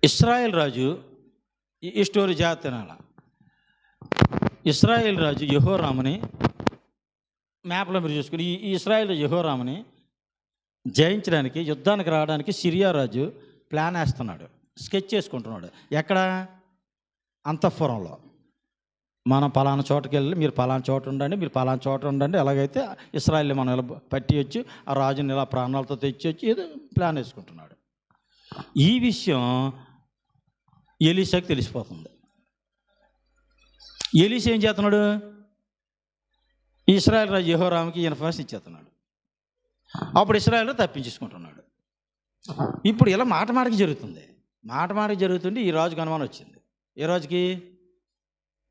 ఇశ్రాయేల్ రాజు, ఈ స్టోరీ జాతనాల ఇశ్రాయేల్ రాజు యెహోరాముని మ్యాప్లో మీరు చూసుకుని ఈ ఇశ్రాయేల్ యెహోరాముని జయించడానికి యుద్ధానికి రావడానికి సిరియా రాజు ప్లాన్ వేస్తున్నాడు, స్కెచ్ చేసుకుంటున్నాడు. ఎక్కడ? అంతఃపురంలో. మనం పలానా చోటకి వెళ్ళి మీరు పలానా చోట ఉండండి, ఎలాగైతే ఇశ్రాయేల్ని మనం ఇలా పట్టియొచ్చు, ఆ రాజుని ఇలా ప్రాణాలతో తెచ్చి ఏదో ప్లాన్ వేసుకుంటున్నాడు. ఈ విషయం ఎలీషాకి తెలిసిపోతుంది. ఎలీషా ఏం చేస్తున్నాడు? ఇశ్రాయేల్ రాజు యెహోరాముకి ఇన్ఫర్మేషన్ ఇచ్చేస్తున్నాడు. అప్పుడు ఇశ్రాయేల్ తప్పించేసుకుంటున్నాడు. ఇప్పుడు ఇలా మాటకి జరుగుతుంది. ఈ రాజుకి అనుమానం వచ్చింది. ఏ రాజుకి?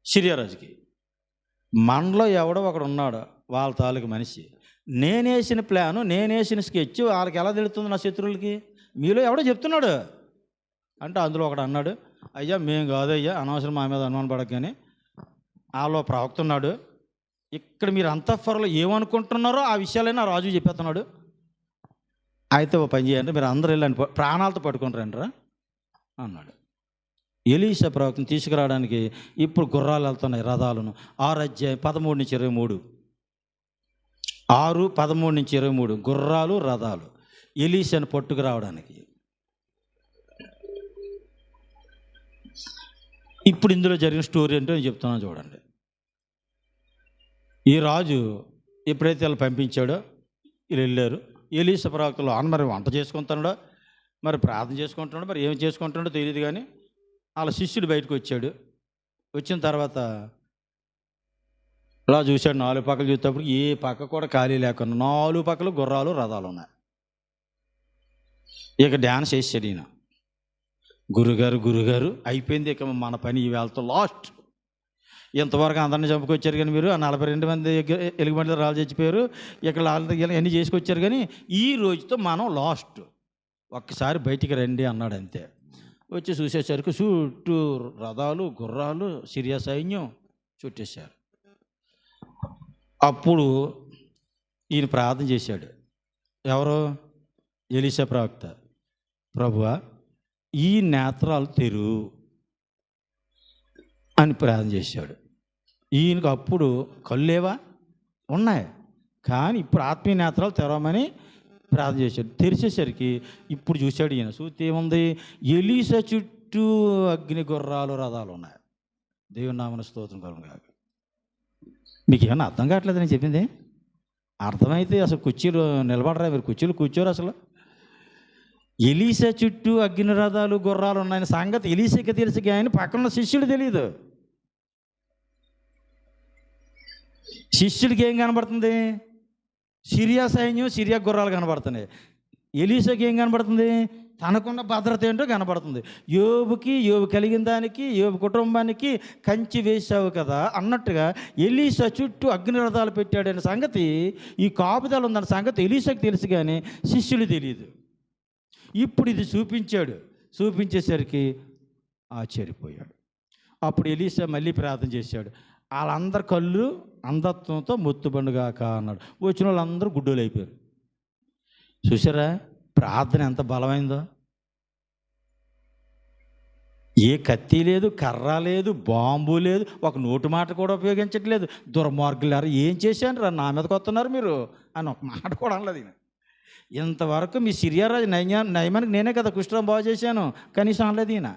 సిరియా రాజుకి. మనలో ఎవడో ఒకడు ఉన్నాడు, వాళ్ళ తాలూకు మనిషి. నేనేసిన ప్లాను, నేనేసిన స్కెచ్ వాళ్ళకి ఎలా తెలుస్తుంది నా శత్రువులకి? మీలో ఎవడో చెప్తున్నాడు అంటే అందులో ఒకడు అన్నాడు, అయ్యా మేము కాదయ్యా, అనవసరం మా మీద అనుమానం పడకగానే వాళ్ళలో ప్రవక్త ఉన్నాడు, ఇక్కడ మీరు అంతఃపురంలో ఏమనుకుంటున్నారో ఆ విషయాలైనా రాజు చెప్పేస్తున్నాడు. అయితే ఓ పని చేయండి, మీరు అందరూ వెళ్ళండి, ప్రాణాలతో పట్టుకుని రండిరా అన్నాడు. ఎలీషా ప్రవక్తను తీసుకురావడానికి ఇప్పుడు గుర్రాలు వెళ్తున్నాయి, రథాలను. 6:13-23 6:13-23 గుర్రాలు, రథాలు ఎలీషాను పట్టుకురావడానికి. ఇప్పుడు ఇందులో జరిగిన స్టోరీ ఏంటో నేను చెప్తున్నాను చూడండి. ఈ రాజు ఎప్పుడైతే వాళ్ళు పంపించాడో వీళ్ళు వెళ్ళారు. ఎలీషా ప్రవక్తలు మరి వంట చేసుకుంటున్నాడో, మరి ప్రార్థన చేసుకుంటున్నాడో, మరి ఏం చేసుకుంటున్నాడో తెలియదు, కానీ వాళ్ళ శిష్యుడు బయటకు వచ్చాడు. వచ్చిన తర్వాత అలా చూశాడు, 4 పక్కలు చూసేటప్పుడు ఏ పక్క కూడా ఖాళీ లేకుండా 4 పక్కలు గుర్రాలు, రథాలు ఉన్నాయి. ఇక డ్యాన్స్ వేసాడు ఈయన. గురుగారు అయిపోయింది, ఇక మన పని ఈ వేళతో లాస్ట్. ఇంతవరకు అందరినీ చంపుకొచ్చారు కానీ మీరు 42 మంది ఎలుగుబంటి రాళ్ళు చచ్చిపోయారు, ఇక్కడ అన్నీ చేసుకొచ్చారు, కానీ ఈ రోజుతో మనం లాస్ట్, ఒక్కసారి బయటికి రండి అన్నాడు. అంతే. వచ్చి చూసేసరికి చుట్టూ రథాలు, గుర్రాలు, సిరియా సైన్యం చుట్టేశారు. అప్పుడు ఈయన ప్రార్థన చేశాడు. ఎవరు? ఎలీషా ప్రవక్త. ప్రభువా, ఈ నేత్రాలు తెరు అని ప్రార్థన చేశాడు. ఈయనకు అప్పుడు కళ్ళేవా? ఉన్నాయి, కానీ ఇప్పుడు ఆత్మీయ నేత్రాలు తెరవమని ప్రార్థన చేశాడు. తెరిచేసరికి ఇప్పుడు చూశాడు ఈయన. చూస్తే ఏముంది? ఎలీషా చుట్టూ అగ్ని గుర్రాలు రథాలు ఉన్నాయి. దేవుని నామమున స్తోత్రం కలుగును గాక. మీకు ఏమన్నా అర్థం కావట్లేదు నేను చెప్పింది? అర్థమైతే అసలు కుర్చీలు నిలబడరా? మీరు కుర్చీలు కూర్చోరు అసలు. ఎలీషా చుట్టూ అగ్ని రథాలు గుర్రాలు ఉన్నాయని సంగతి ఎలీషాకి తెలుసు, కానీ పక్కన శిష్యుడు తెలియదు. శిష్యుడికి ఏం కనబడుతుంది? సిరియా సైన్యం, సిరియా గుర్రాలు కనబడుతున్నాయి. ఎలీషాకి ఏం కనబడుతుంది? తనకున్న భద్రత ఏంటో కనబడుతుంది. యోబు కలిగిన దానికి, యోబు కుటుంబానికి కంచి వేశావు కదా అన్నట్టుగా ఎలీషా చుట్టూ అగ్నిరథాలు పెట్టాడనే సంగతి, ఈ కాపుదల ఉందన్న సంగతి ఎలీషాకి తెలుసు, కానీ శిష్యులు తెలియదు. ఇప్పుడు ఇది చూపించాడు. చూపించేసరికి ఆశ్చర్యపోయాడు. అప్పుడు ఎలీషా మళ్ళీ ప్రార్థన చేశాడు. వాళ్ళందరి కళ్ళు అంధత్వంతో మొత్తుబండుగాక అన్నాడు. వచ్చిన వాళ్ళందరూ గుడ్డోలు అయిపోయారు. చూసారా ప్రార్థన ఎంత బలమైందో? ఏ కత్తి లేదు, కర్ర లేదు, బాంబు లేదు, ఒక నోటు మాట కూడా ఉపయోగించట్లేదు. దుర్మార్గులారు ఏం చేశాను రా, నా మీదకి వస్తున్నారు మీరు అని ఒక మాట కూడా అనలేదు ఈయన. ఇంతవరకు మీ సిరియా రాజు నయమానికి నేనే కదా కుష్ఠం బాగు చేశాను, కనీసం అనలేదు ఈయన.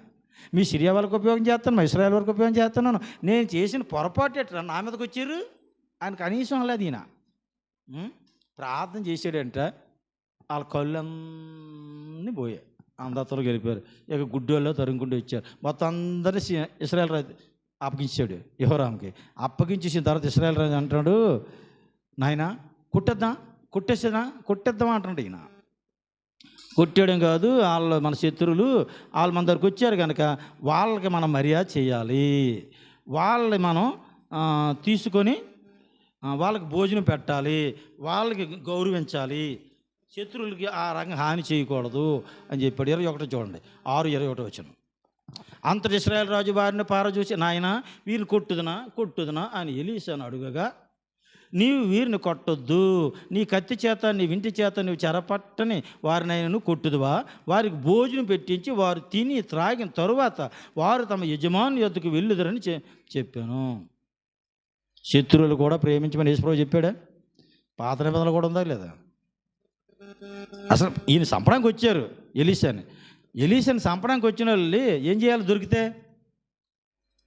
మీ సిరియా వాళ్ళకి ఉపయోగం చేస్తాను, మా ఇస్రాయేల్ వరకు ఉపయోగం చేస్తున్నాను, నేను చేసిన పొరపాటు ఎట్లా నా మీదకి వచ్చారు ఆయన కనీసం అనలేదు ఈయన. ప్రార్థన చేసాడంట, వాళ్ళ కళ్ళన్నీ పోయాయి, అందరితో గెలిపారు. ఇక గుడ్డోళ్ళు తరుముకుంటూ వచ్చారు. మొత్తం అందరినీ ఇశ్రాయేల్ రాజు అప్పగించాడు యెహోరాముకి. అప్పగించేసిన తర్వాత ఇశ్రాయేల్ రాజు అంటాడు, నాయన కొట్టేద్దామా అంటాడు ఈయన. కొట్టేయడం కాదు, వాళ్ళు మన శత్రువులు, వాళ్ళు మన దగ్గరికి వచ్చారు కనుక వాళ్ళకి మనం మర్యాద చేయాలి, వాళ్ళని మనం తీసుకొని వాళ్ళకి భోజనం పెట్టాలి, వాళ్ళకి గౌరవించాలి, శత్రువులకి ఆ రంగం హాని చేయకూడదు అని చెప్పాడు. 21 చూడండి, 6:21 వచ్చాను. అంతటి ఇశ్రాయేల్ రాజు వారిని పారచూసి, నాయన వీరిని కొట్టుదునా అని ఎలీషాను అడుగగా, నీవు వీరిని కొట్టొద్దు, నీ కత్తి చేత నీ వింటి చేత నువ్వు చెరపట్టని వారినైనా కొట్టుదువా? వారికి భోజనం పెట్టించి వారు తిని త్రాగిన తరువాత వారు తమ యజమాని యొద్దకు వెళ్ళుదరని చెప్పాను. శత్రువులు కూడా ప్రేమించమని యేసుప్రభువు చెప్పాడా? పాత నిబంధనలు కూడా ఉందా లేదా? అసలు ఈయన చంపడానికి వచ్చారు ఎలీషాని చంపడానికి వచ్చిన వాళ్ళు ఏం చేయాలి? దొరికితే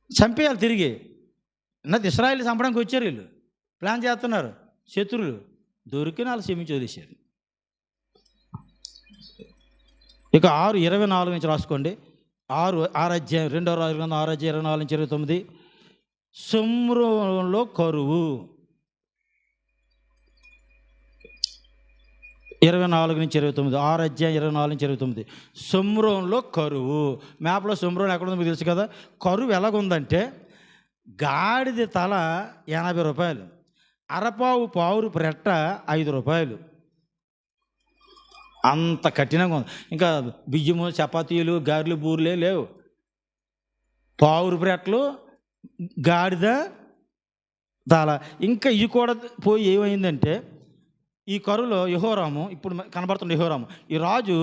చంపేయాలి తిరిగి. అన్నది ఇశ్రాయేలు చంపడానికి వచ్చారు, వీళ్ళు ప్లాన్ చేస్తున్నారు. శత్రువులు దొరికిన వాళ్ళు క్షమించి వదిలేశారు. ఇక 6:24 నుంచి రాసుకోండి. 6 అధ్యాయం 2వ రాజుల గ్రంథం 6:24-29. షోమ్రోనులో కరువు. 24-29. 6 అధ్యాయం 24-29. షోమ్రోనులో కరువు. మ్యాప్లో షోమ్రోన్ ఎక్కడుందో మీకు తెలుసు కదా. కరువు ఎలాగుందంటే, గాడిద తల 80 రూపాయలు, అరపావు పావురు రెట్ట 5 రూపాయలు. అంత కఠినంగా ఉంది. ఇంకా బియ్యము, చపాతీలు, గారెలు, బూరెలే లేవు. పావురు రెట్టలు, గాడిద తల. ఇంకా ఇవి కూడా పోయి ఏమైందంటే, ఈ కరువులో యెహోరాము, ఇప్పుడు కనబడుతున్న యెహోరాము, ఈ రాజు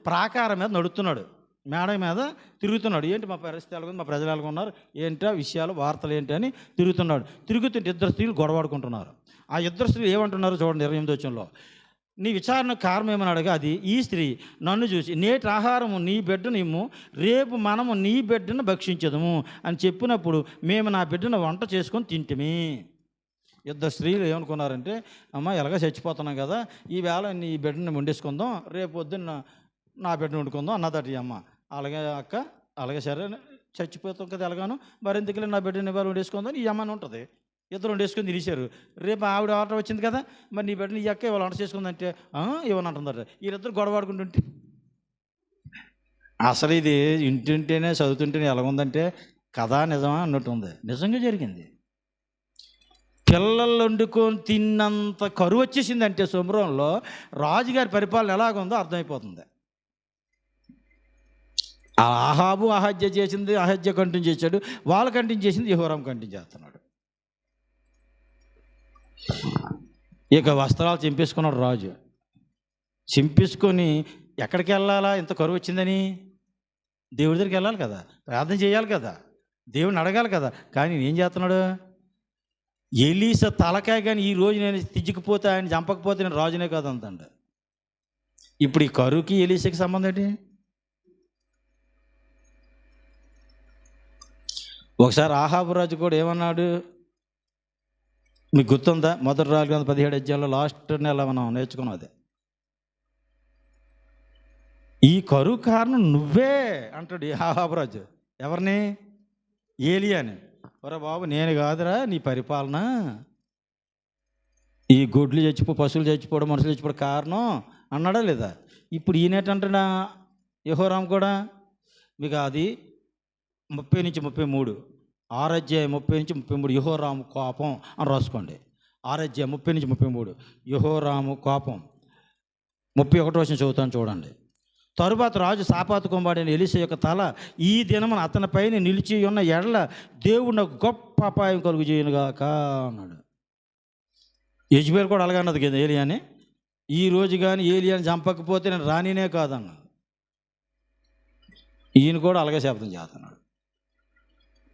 ప్రాకారం మీద నడుస్తున్నాడు, మేడ మీద తిరుగుతున్నాడు. ఏంటి మా పరిస్థితి ఎలాగుంది, మా ప్రజలు ఎలాగున్నారు, ఏంటో విషయాలు, వార్తలు ఏంటి అని తిరుగుతున్నాడు. తిరుగుతుంటే 2 స్త్రీలు గొడవాడుకుంటున్నారు. ఆ 2 స్త్రీలు ఏమంటున్నారు చూడండి 28వ వచనంలో. నీ విచారణ కారణం ఏమని అడగా, అది ఈ స్త్రీ నన్ను చూసి, నేటి ఆహారము నీ బిడ్డను ఇమ్ము, రేపు మనము నీ బిడ్డను భక్షించదము అని చెప్పినప్పుడు మేము నా బిడ్డను వంట చేసుకొని తింటిమి. 2 స్త్రీలు ఏమనుకున్నారంటే, అమ్మ ఎలాగ చచ్చిపోతున్నాం కదా, ఈవేళ నీ బిడ్డని వండేసుకుందాం, రేపు పొద్దున్న నా బిడ్డను వండుకుందాం అన్నదట ఈ అమ్మ. అలాగే అక్క, అలాగే సరే చచ్చిపోతాం కదా ఎలాగాను, మరి ఎందుకు నా బిడ్డని ఇవాళ వండేసుకుందాం ఈ అమ్మని ఉంటుంది. 2 వండేసుకొని తిరిగారు. రేపు ఆవిడ ఆర్డర్ వచ్చింది కదా, మరి నీ బిడ్డని ఈ అక్క ఇవాళ వంట చేసుకుందంటే ఇవన్నీ అంటుందట. వీళ్ళిద్దరు గొడవాడుకుంటుంటే, అసలు ఇది ఇంటుంటేనే చదువుతుంటేనే ఎలాగుందంటే కథా నిజమా అన్నట్టు ఉంది. నిజంగా జరిగింది. పిల్లలు వండుకొని తిన్నంత కరువు వచ్చేసిందంటే షోమ్రోనులో రాజుగారి పరిపాలన ఎలాగుందో అర్థమైపోతుంది. ఆహాబు అహజ్య చేసింది, అహజ్య కంటిన్యూ చేశాడు, వాళ్ళు కంటిన్యూ చేసింది యెహోరాము కంటిన్యూ చేస్తున్నాడు. ఇక వస్త్రాలు చింపేసుకున్నాడు రాజు. చింపేసుకొని ఎక్కడికి వెళ్ళాలా? ఇంత కరువు వచ్చిందని దేవుడి దగ్గరికి వెళ్ళాలి కదా, ప్రార్థన చేయాలి కదా, దేవుడిని అడగాలి కదా. కానీ ఏం చేస్తున్నాడు? ఎలీసా తలకాయ కానీ ఈ రోజు నేను తిజ్జుకుపోతే, ఆయన చంపకపోతే నేను రాజునే కాదు అంతండ. ఇప్పుడు ఈ కరువుకి ఎలీసాకి సంబంధం ఏంటి? ఒకసారి ఆహాబు రాజు కూడా ఏమన్నాడు మీకు గుర్తుందా? మొదటి రాజు 17 అధ్యాయంలో లాస్ట్ నెల మనం నేర్చుకున్నాం అది. ఈ కరువు కారణం నువ్వే అంటాడు ఆహాబు రాజు. ఎవరిని? ఏలియాని. ఒరే బాబు, నేను కాదురా నీ పరిపాలన, ఈ గొడ్లు పశువులు చచ్చిపోవడం, మనుషులు చచ్చిపోవడం కారణం అన్నాడా లేదా? ఇప్పుడు ఈయనేటంటున్నా యెహోరాము కూడా. మీకు అది 30 నుంచి 33, 6 అధ్యాయం 30 నుంచి 33 యెహోరాము కోపం అని రాసుకోండి. 6 అధ్యాయం 30 నుంచి 33 యెహోరాము కోపం. 31 వచనం చదువుతాను చూడండి. తరువాత రాజు సాపాతు కుమారుడైన ఎలీషా యొక్క తల ఈ దినమున అతని పైన నిలిచి ఉన్న ఎడల దేవుడు నాకు గొప్ప అపాయం కలుగు చేయనుగాక అన్నాడు. యెజబెల్ కూడా అలాగే అన్నది కదా ఏలియాని. ఈ రోజు కానీ ఏలియాని చంపకపోతే నేను రానినే కాదన్నాడు. ఈయన కూడా అలాగే శబ్దం చేస్తున్నాడు.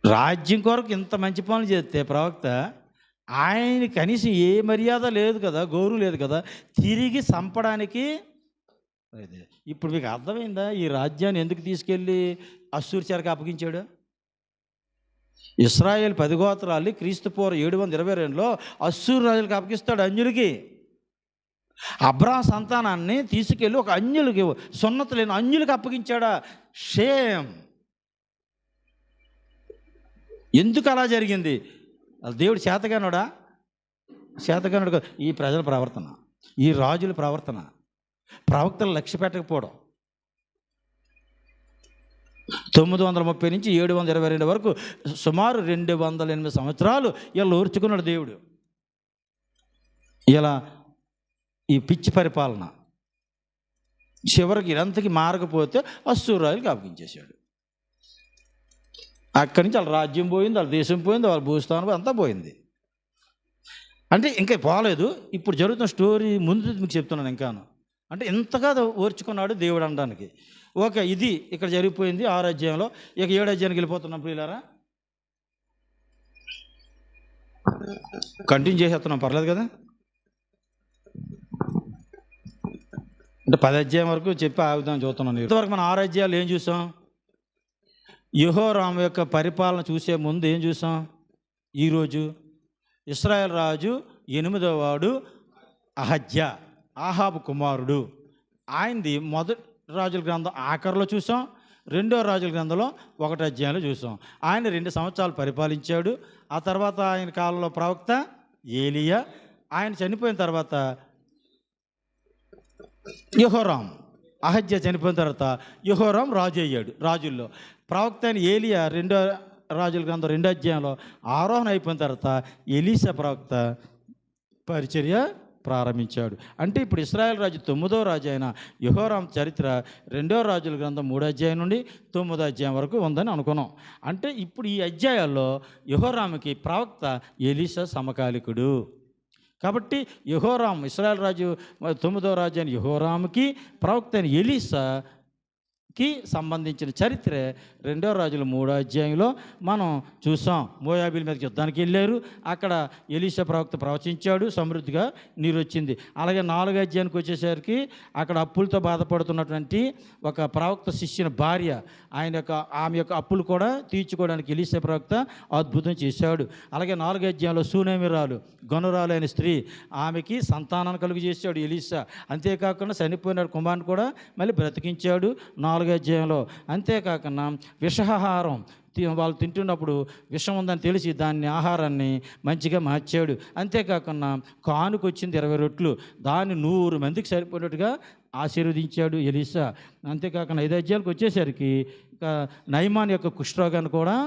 రాజ్యం కొరకు ఇంత మంచి పనులు చేస్తే ప్రవక్త, ఆయన కనీసం ఏ మర్యాద లేదు కదా, గౌరవం లేదు కదా, తిరిగి చంపడానికి. ఇప్పుడు మీకు అర్థమైందా ఈ రాజ్యాన్ని ఎందుకు తీసుకెళ్ళి అశ్షూరు చెరకు అప్పగించాడు? ఇశ్రాయేల్ 10 గోత్రాలు క్రీస్తుపూర్వం 722లో అశ్షూరు రాజులకు అప్పగిస్తాడు, అన్యులకి. అబ్రాహాము సంతానాన్ని తీసుకెళ్ళి ఒక అన్యులకి, సున్నత లేని అన్యులకి అప్పగించాడా? షేమ్. ఎందుకు అలా జరిగింది? దేవుడు చేతగానుడా? చేతగానుడు కాదు. ఈ ప్రజల ప్రవర్తన, ఈ రాజుల ప్రవర్తన, ప్రవక్తలు లక్ష్య పెట్టకపోవడం. 930 నుంచి 722 వరకు సుమారు 208 సంవత్సరాలు ఇలా ఓర్చుకున్నాడు దేవుడు. ఇలా ఈ పిచ్చి పరిపాలన చివరికి ఇదంతకి మారకపోతే అశ్షూరు రాజులకు అప్పగించేశాడు. అక్కడి నుంచి వాళ్ళ రాజ్యం పోయింది, వాళ్ళ దేశం పోయింది, వాళ్ళ భూస్థానం పోయింది, అంతా పోయింది. అంటే ఇంకా పోలేదు. ఇప్పుడు జరుగుతున్న స్టోరీ ముందు మీకు చెప్తున్నాను ఇంకాను. అంటే ఎంతగా ఓర్చుకున్నాడు దేవుడు అనడానికి. ఓకే, ఇది ఇక్కడ జరిగిపోయింది 6 అధ్యాయంలో. ఇక 7 అధ్యాయానికి వెళ్ళిపోతున్నాం ప్రియులారా. కంటిన్యూ చేసేస్తున్నాం, పర్లేదు కదా. అంటే 10 అధ్యాయం వరకు చెప్పి ఆగుదాం చూస్తున్నాను. ఇంతవరకు మనం 6 అధ్యాయాలు ఏం చూసాం? యెహోరాము యొక్క పరిపాలన చూసే ముందు ఏం చూసాం? ఈరోజు ఇశ్రాయేల్ రాజు 8వ వాడు అహజ్యా, ఆహాబు కుమారుడు. ఆయనది మొదటి రాజుల గ్రంథం ఆఖరిలో చూసాం, 2వ రాజుల గ్రంథంలో 1 అధ్యాయంలో చూసాం. ఆయన 2 సంవత్సరాలు పరిపాలించాడు. ఆ తర్వాత ఆయన కాలంలో ప్రవక్త ఏలియా. ఆయన చనిపోయిన తర్వాత యెహోరాము, అహజ్యా చనిపోయిన తర్వాత యెహోరాము రాజు అయ్యాడు. రాజుల్లో ప్రవక్త అయిన ఏలియా 2వ రాజుల గ్రంథం 2వ అధ్యాయంలో ఆరోహణ అయిపోయిన తర్వాత ఎలీషా ప్రవక్త పరిచర్య ప్రారంభించాడు. అంటే ఇప్పుడు ఇశ్రాయేల్ రాజు 9వ రాజు అయిన యెహోరాము చరిత్ర 2వ రాజుల గ్రంథం 3వ అధ్యాయం నుండి 9వ అధ్యాయం వరకు ఉందని అనుకున్నాం. అంటే ఇప్పుడు ఈ అధ్యాయాల్లో యెహోరాముకి ప్రవక్త ఎలీషా సమకాలికుడు. కాబట్టి యెహోరాము, ఇశ్రాయేల్ రాజు 9వ రాజు అయిన యెహోరాముకి ప్రవక్త అయిన ఎలీషాకి సంబంధించిన చరిత్ర 2వ రాజుల 3వ అధ్యాయంలో మనం చూసాం. మోయాబీల మీదకి యుద్ధానికి వెళ్ళారు. అక్కడ ఎలీషా ప్రవక్త ప్రవచించాడు, సమృద్ధిగా నీరు వచ్చింది. అలాగే 4వ అధ్యాయానికి వచ్చేసరికి అక్కడ అప్పులతో బాధపడుతున్నటువంటి ఒక ప్రవక్త శిష్యుని భార్య, ఆమె యొక్క అప్పులు కూడా తీర్చుకోవడానికి ఎలీషా ప్రవక్త అద్భుతం చేశాడు. అలాగే 4వ అధ్యాయంలో సూనేమిరాలు, గనురాలైన స్త్రీ, ఆమెకి సంతానాన్ని కలుగు చేశాడు ఎలీషా. అంతేకాకుండా చనిపోయిన కుమారుని కూడా మళ్ళీ బ్రతికించాడు 4వ అధ్యాయంలో. అంతేకాకుండా విషాహారం వాళ్ళు తింటున్నప్పుడు విషం ఉందని తెలిసి దాన్ని ఆహారాన్ని మంచిగా మార్చాడు. అంతేకాకుండా కానుక వచ్చింది 20 రొట్లు, దాన్ని 100 మందికి సరిపోయినట్టుగా ఆశీర్వదించాడు ఎలీషా. అంతేకాకుండా 5 అధ్యాయాలకు వచ్చేసరికి నయమాన్ యొక్క కుష్ఠరోగాన్ని కూడా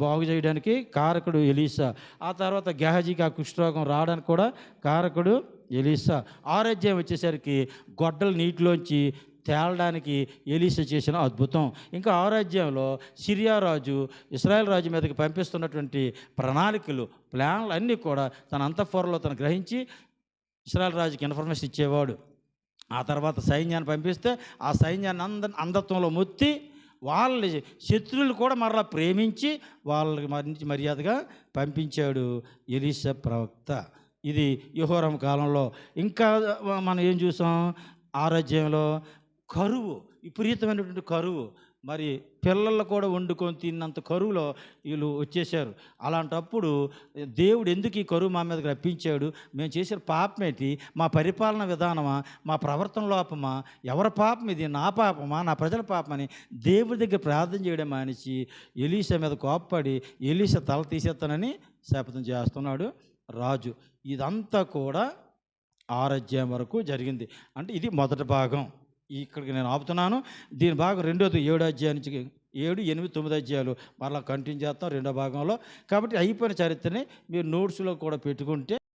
బాగు చేయడానికి కారకుడు ఎలీషా. ఆ తర్వాత గెహజీకి ఆ కుష్ఠరోగం రావడానికి కూడా కారకుడు ఎలీషా. 6వ అధ్యాయం వచ్చేసరికి గొడ్డలు నీటిలోంచి తేలడానికి ఎలీషా చేసిన అద్భుతం. ఇంకా 6వ అధ్యాయంలో సిరియా రాజు ఇశ్రాయేల్ రాజు మీదకి పంపిస్తున్నటువంటి ప్రణాళికలు, ప్లాన్లు అన్నీ కూడా తన అంతఃపురంలో తను గ్రహించి ఇశ్రాయేల్ రాజుకి ఇన్ఫర్మేషన్ ఇచ్చేవాడు. ఆ తర్వాత సైన్యాన్ని పంపిస్తే ఆ సైన్యాన్ని అంధత్వంలో మొత్తి వాళ్ళ శత్రువులు కూడా మరలా ప్రేమించి వాళ్ళకి మంచి మర్యాదగా పంపించాడు ఎలీషా ప్రవక్త. ఇది యెహోరాము కాలంలో. ఇంకా మనం ఏం చూసాం, ఆరోగ్యంలో కరువు, విపరీతమైనటువంటి కరువు. మరి పిల్లలు కూడా వండుకొని తిన్నంత కరువులో వీళ్ళు వచ్చేసారు. అలాంటప్పుడు దేవుడు ఎందుకు ఈ కరువు మా మీదకి రప్పించాడు? మేము చేసిన పాపమేంటి? మా పరిపాలన విధానమా? మా ప్రవర్తన లోపమా? ఎవరి పాపం ఇది? నా పాపమా? నా ప్రజల పాపమని దేవుడి దగ్గర ప్రార్థన చేయడం మానేసి ఎలీషా మీద కోప్పడి ఎలీషా తల తీసేస్తానని శపథం చేస్తున్నాడు రాజు. ఇదంతా కూడా 6 అధ్యాయం వరకు జరిగింది. అంటే ఇది మొదటి భాగం. ఇక్కడికి నేను ఆపుతున్నాను. దీని భాగం రెండోది 7 అధ్యాయం నుంచి 7, 8, 9 అధ్యాయాలు మరలా కంటిన్యూ చేస్తాం రెండో భాగంలో. కాబట్టి అయిపోయిన చరిత్రని మీరు నోట్స్లో కూడా పెట్టుకుంటే